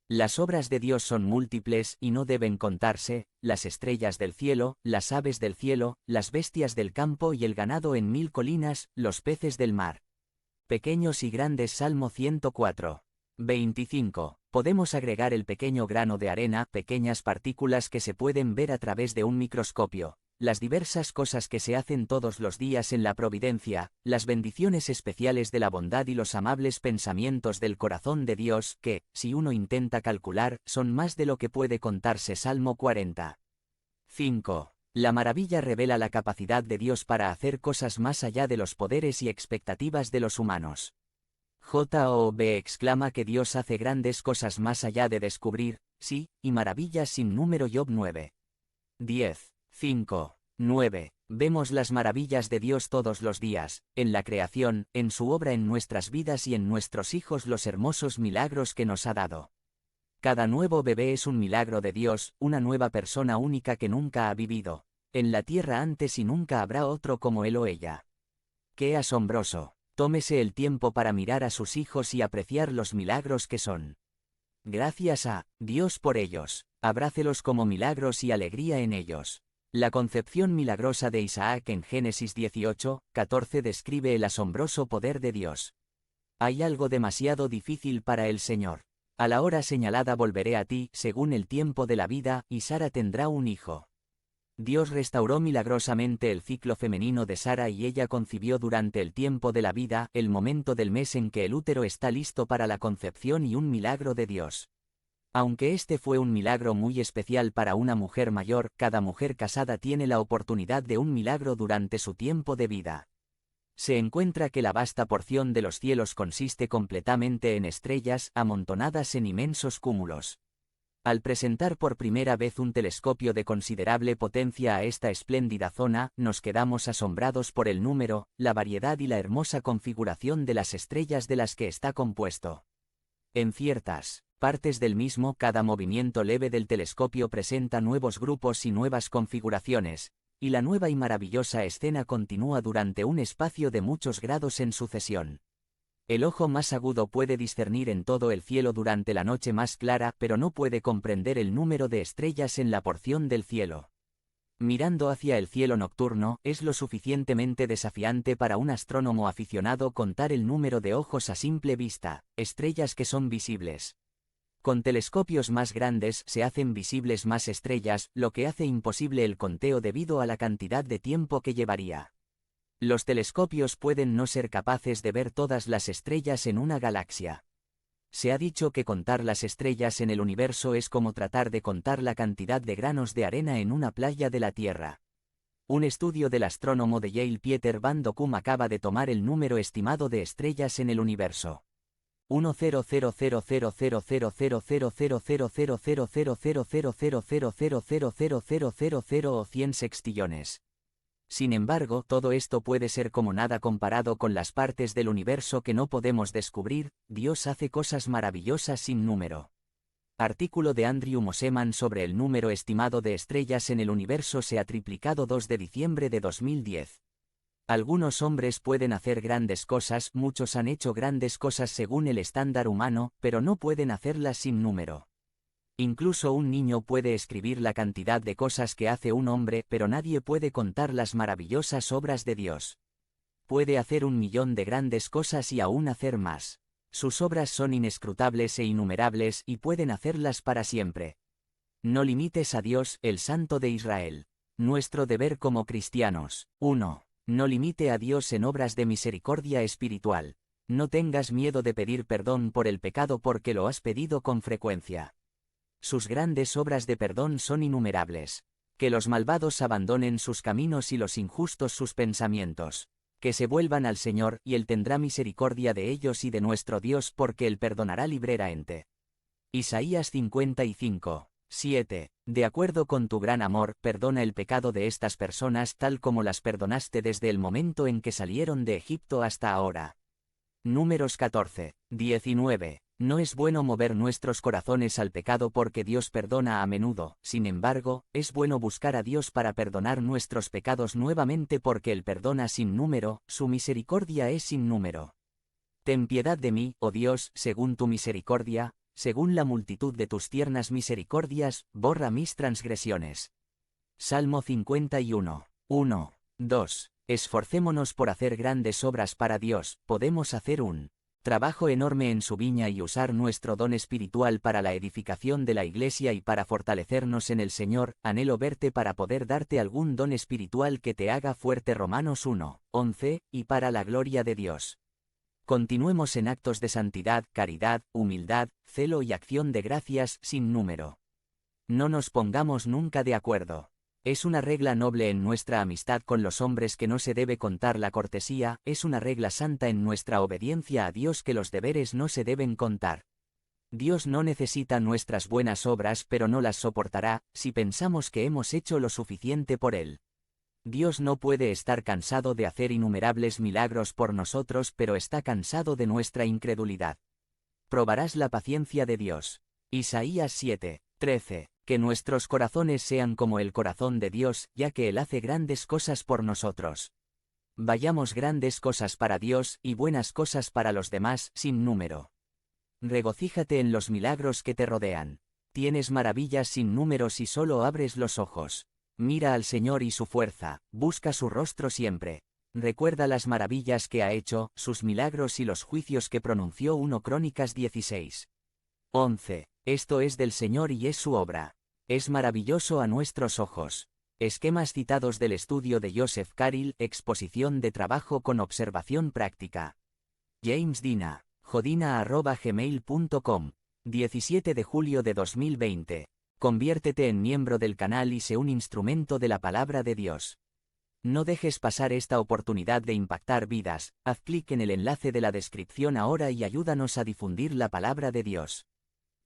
Las obras de Dios son múltiples y no deben contarse: las estrellas del cielo, las aves del cielo, las bestias del campo y el ganado en 1000 colinas, los peces del mar. Pequeños y grandes. Salmo 104. 25. Podemos agregar el pequeño grano de arena, pequeñas partículas que se pueden ver a través de un microscopio. Las diversas cosas que se hacen todos los días en la providencia, las bendiciones especiales de la bondad y los amables pensamientos del corazón de Dios que, si uno intenta calcular, son más de lo que puede contarse. Salmo 40. 5. La maravilla revela la capacidad de Dios para hacer cosas más allá de los poderes y expectativas de los humanos. Job exclama que Dios hace grandes cosas más allá de descubrir, sí, y maravillas sin número. Job 9. 10. 5. 9. Vemos las maravillas de Dios todos los días, en la creación, en su obra en nuestras vidas y en nuestros hijos, los hermosos milagros que nos ha dado. Cada nuevo bebé es un milagro de Dios, una nueva persona única que nunca ha vivido en la tierra antes y nunca habrá otro como él o ella. ¡Qué asombroso! Tómese el tiempo para mirar a sus hijos y apreciar los milagros que son. Gracias a Dios por ellos. Abrácelos como milagros y alegría en ellos. La concepción milagrosa de Isaac en Génesis 18, 14 describe el asombroso poder de Dios. Hay algo demasiado difícil para el Señor. A la hora señalada volveré a ti, según el tiempo de la vida, y Sara tendrá un hijo. Dios restauró milagrosamente el ciclo femenino de Sara y ella concibió durante el tiempo de la vida, el momento del mes en que el útero está listo para la concepción y un milagro de Dios. Aunque este fue un milagro muy especial para una mujer mayor, cada mujer casada tiene la oportunidad de un milagro durante su tiempo de vida. Se encuentra que la vasta porción de los cielos consiste completamente en estrellas amontonadas en inmensos cúmulos. Al presentar por primera vez un telescopio de considerable potencia a esta espléndida zona, nos quedamos asombrados por el número, la variedad y la hermosa configuración de las estrellas de las que está compuesto. En ciertas partes del mismo, cada movimiento leve del telescopio presenta nuevos grupos y nuevas configuraciones, y la nueva y maravillosa escena continúa durante un espacio de muchos grados en sucesión. El ojo más agudo puede discernir en todo el cielo durante la noche más clara, pero no puede comprender el número de estrellas en la porción del cielo. Mirando hacia el cielo nocturno, es lo suficientemente desafiante para un astrónomo aficionado contar el número de ojos a simple vista, estrellas que son visibles. Con telescopios más grandes se hacen visibles más estrellas, lo que hace imposible el conteo debido a la cantidad de tiempo que llevaría. Los telescopios pueden no ser capaces de ver todas las estrellas en una galaxia. Se ha dicho que contar las estrellas en el universo es como tratar de contar la cantidad de granos de arena en una playa de la Tierra. Un estudio del astrónomo de Yale Pieter van Dokkum acaba de tomar el número estimado de estrellas en el universo. 100000000000000000000000000 o 100 sextillones. Sin embargo, todo esto puede ser como nada comparado con las partes del universo que no podemos descubrir. Dios hace cosas maravillosas sin número. Artículo de Andrew Moseman sobre el número estimado de estrellas en el universo se ha triplicado 2 de diciembre de 2010. Algunos hombres pueden hacer grandes cosas, muchos han hecho grandes cosas según el estándar humano, pero no pueden hacerlas sin número. Incluso un niño puede escribir la cantidad de cosas que hace un hombre, pero nadie puede contar las maravillosas obras de Dios. Puede hacer 1.000.000 de grandes cosas y aún hacer más. Sus obras son inescrutables e innumerables y pueden hacerlas para siempre. No limites a Dios, el Santo de Israel. Nuestro deber como cristianos. 1. No limite a Dios en obras de misericordia espiritual. No tengas miedo de pedir perdón por el pecado porque lo has pedido con frecuencia. Sus grandes obras de perdón son innumerables. Que los malvados abandonen sus caminos y los injustos sus pensamientos. Que se vuelvan al Señor, y Él tendrá misericordia de ellos y de nuestro Dios porque Él perdonará libremente. Isaías 55, 7. De acuerdo con tu gran amor, perdona el pecado de estas personas tal como las perdonaste desde el momento en que salieron de Egipto hasta ahora. Números 14, 19. No es bueno mover nuestros corazones al pecado porque Dios perdona a menudo, sin embargo, es bueno buscar a Dios para perdonar nuestros pecados nuevamente porque Él perdona sin número, su misericordia es sin número. Ten piedad de mí, oh Dios, según tu misericordia, según la multitud de tus tiernas misericordias, borra mis transgresiones. Salmo 51, 1, 2. Esforcémonos por hacer grandes obras para Dios, podemos hacer un trabajo enorme en su viña y usar nuestro don espiritual para la edificación de la Iglesia y para fortalecernos en el Señor. Anhelo verte para poder darte algún don espiritual que te haga fuerte. Romanos 1, 11, y para la gloria de Dios. Continuemos en actos de santidad, caridad, humildad, celo y acción de gracias sin número. No nos pongamos nunca de acuerdo. Es una regla noble en nuestra amistad con los hombres que no se debe contar la cortesía, es una regla santa en nuestra obediencia a Dios que los deberes no se deben contar. Dios no necesita nuestras buenas obras pero no las soportará, si pensamos que hemos hecho lo suficiente por Él. Dios no puede estar cansado de hacer innumerables milagros por nosotros pero está cansado de nuestra incredulidad. Probarás la paciencia de Dios. Isaías 7, 13. Que nuestros corazones sean como el corazón de Dios, ya que Él hace grandes cosas por nosotros. Vayamos grandes cosas para Dios y buenas cosas para los demás, sin número. Regocíjate en los milagros que te rodean. Tienes maravillas sin número si solo abres los ojos. Mira al Señor y su fuerza, busca su rostro siempre. Recuerda las maravillas que ha hecho, sus milagros y los juicios que pronunció. 1 Crónicas 16. 11. Esto es del Señor y es su obra. Es maravilloso a nuestros ojos. Esquemas citados del estudio de Joseph Carril, exposición de trabajo con observación práctica. James Dina, jodina@gmail.com, 17 de julio de 2020. Conviértete en miembro del canal y sé un instrumento de la palabra de Dios. No dejes pasar esta oportunidad de impactar vidas. Haz clic en el enlace de la descripción ahora y ayúdanos a difundir la palabra de Dios.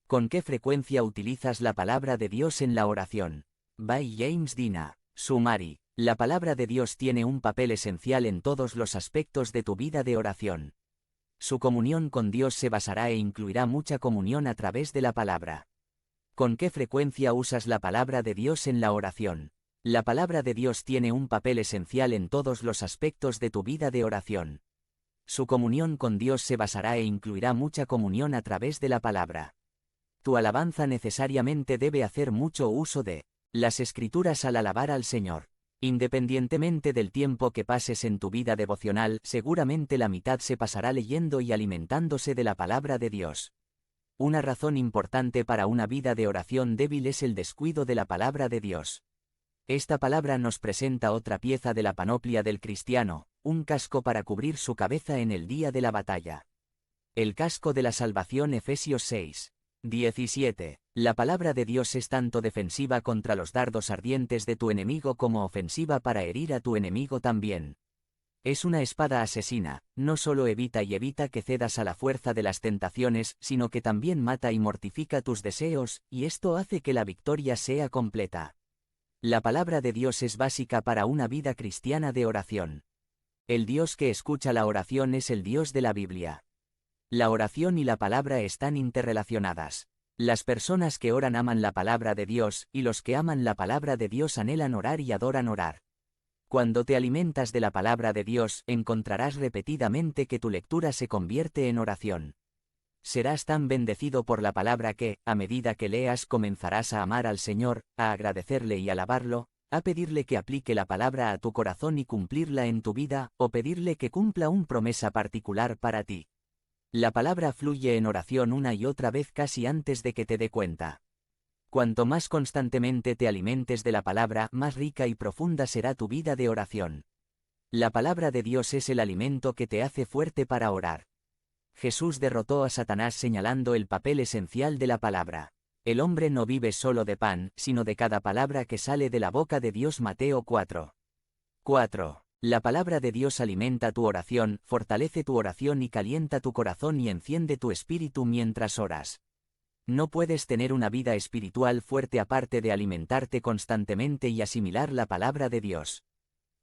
¿Con qué frecuencia utilizas la palabra de Dios en la oración? By James Dina. Summary. La palabra de Dios tiene un papel esencial en todos los aspectos de tu vida de oración. Su comunión con Dios se basará e incluirá mucha comunión a través de la palabra. ¿Con qué frecuencia usas la palabra de Dios en la oración? La palabra de Dios tiene un papel esencial en todos los aspectos de tu vida de oración. Su comunión con Dios se basará e incluirá mucha comunión a través de la palabra. Tu alabanza necesariamente debe hacer mucho uso de las Escrituras al alabar al Señor. Independientemente del tiempo que pases en tu vida devocional, seguramente la mitad se pasará leyendo y alimentándose de la palabra de Dios. Una razón importante para una vida de oración débil es el descuido de la palabra de Dios. Esta palabra nos presenta otra pieza de la panoplia del cristiano, un casco para cubrir su cabeza en el día de la batalla. El casco de la salvación. Efesios 6. 17. La palabra de Dios es tanto defensiva contra los dardos ardientes de tu enemigo como ofensiva para herir a tu enemigo también. Es una espada asesina, no solo evita que cedas a la fuerza de las tentaciones, sino que también mata y mortifica tus deseos, y esto hace que la victoria sea completa. La palabra de Dios es básica para una vida cristiana de oración. El Dios que escucha la oración es el Dios de la Biblia. La oración y la palabra están interrelacionadas. Las personas que oran aman la palabra de Dios, y los que aman la palabra de Dios anhelan orar y adoran orar. Cuando te alimentas de la palabra de Dios, encontrarás repetidamente que tu lectura se convierte en oración. Serás tan bendecido por la palabra que, a medida que leas, comenzarás a amar al Señor, a agradecerle y alabarlo, a pedirle que aplique la palabra a tu corazón y cumplirla en tu vida, o pedirle que cumpla una promesa particular para ti. La palabra fluye en oración una y otra vez casi antes de que te dé cuenta. Cuanto más constantemente te alimentes de la palabra, más rica y profunda será tu vida de oración. La palabra de Dios es el alimento que te hace fuerte para orar. Jesús derrotó a Satanás señalando el papel esencial de la palabra. El hombre no vive solo de pan, sino de cada palabra que sale de la boca de Dios. Mateo 4. 4. La palabra de Dios alimenta tu oración, fortalece tu oración y calienta tu corazón y enciende tu espíritu mientras oras. No puedes tener una vida espiritual fuerte aparte de alimentarte constantemente y asimilar la palabra de Dios.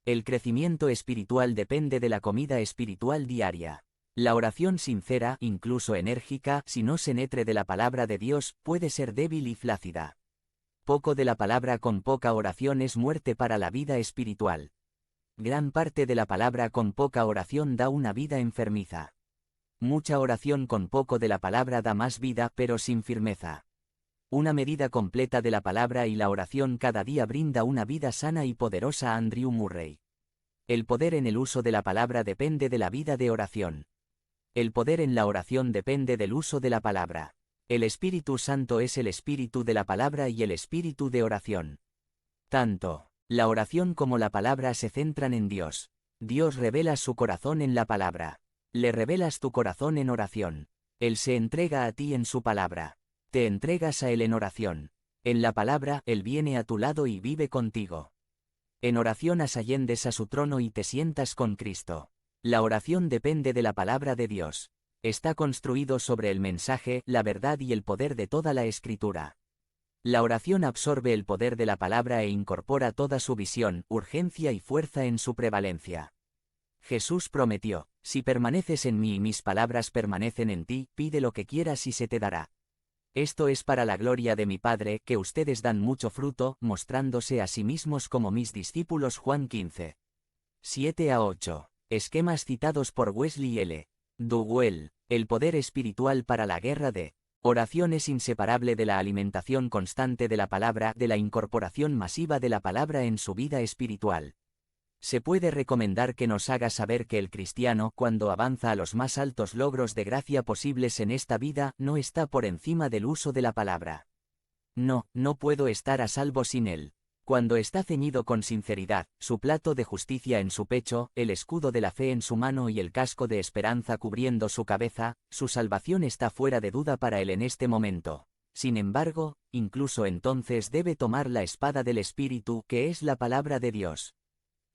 El crecimiento espiritual depende de la comida espiritual diaria. La oración sincera, incluso enérgica, si no se nutre de la palabra de Dios, puede ser débil y flácida. Poco de la palabra con poca oración es muerte para la vida espiritual. Gran parte de la palabra con poca oración da una vida enfermiza. Mucha oración con poco de la palabra da más vida, pero sin firmeza. Una medida completa de la palabra y la oración cada día brinda una vida sana y poderosa. Andrew Murray. El poder en el uso de la palabra depende de la vida de oración. El poder en la oración depende del uso de la palabra. El Espíritu Santo es el espíritu de la palabra y el espíritu de oración. Tanto la oración como la palabra se centran en Dios. Dios revela su corazón en la palabra. Le revelas tu corazón en oración. Él se entrega a ti en su palabra. Te entregas a Él en oración. En la palabra, Él viene a tu lado y vive contigo. En oración asciendes a su trono y te sientas con Cristo. La oración depende de la palabra de Dios. Está construido sobre el mensaje, la verdad y el poder de toda la Escritura. La oración absorbe el poder de la palabra e incorpora toda su visión, urgencia y fuerza en su prevalencia. Jesús prometió: si permaneces en mí y mis palabras permanecen en ti, pide lo que quieras y se te dará. Esto es para la gloria de mi Padre, que ustedes dan mucho fruto, mostrándose a sí mismos como mis discípulos. Juan 15. 7-8. Esquemas citados por Wesley L. Duwell. El poder espiritual para la guerra de oración es inseparable de la alimentación constante de la palabra, de la incorporación masiva de la palabra en su vida espiritual. Se puede recomendar que nos haga saber que el cristiano, cuando avanza a los más altos logros de gracia posibles en esta vida, no está por encima del uso de la palabra. No puedo estar a salvo sin él. Cuando está ceñido con sinceridad, su plato de justicia en su pecho, el escudo de la fe en su mano y el casco de esperanza cubriendo su cabeza, su salvación está fuera de duda para él en este momento. Sin embargo, incluso entonces debe tomar la espada del Espíritu, que es la palabra de Dios.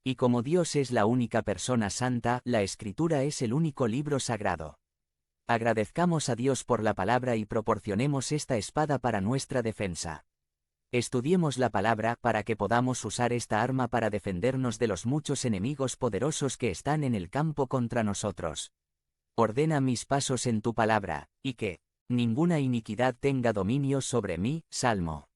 Y como Dios es la única persona santa, la Escritura es el único libro sagrado. Agradezcamos a Dios por la palabra y proporcionemos esta espada para nuestra defensa. Estudiemos la palabra para que podamos usar esta arma para defendernos de los muchos enemigos poderosos que están en el campo contra nosotros. Ordena mis pasos en tu palabra, y que ninguna iniquidad tenga dominio sobre mí. Salmo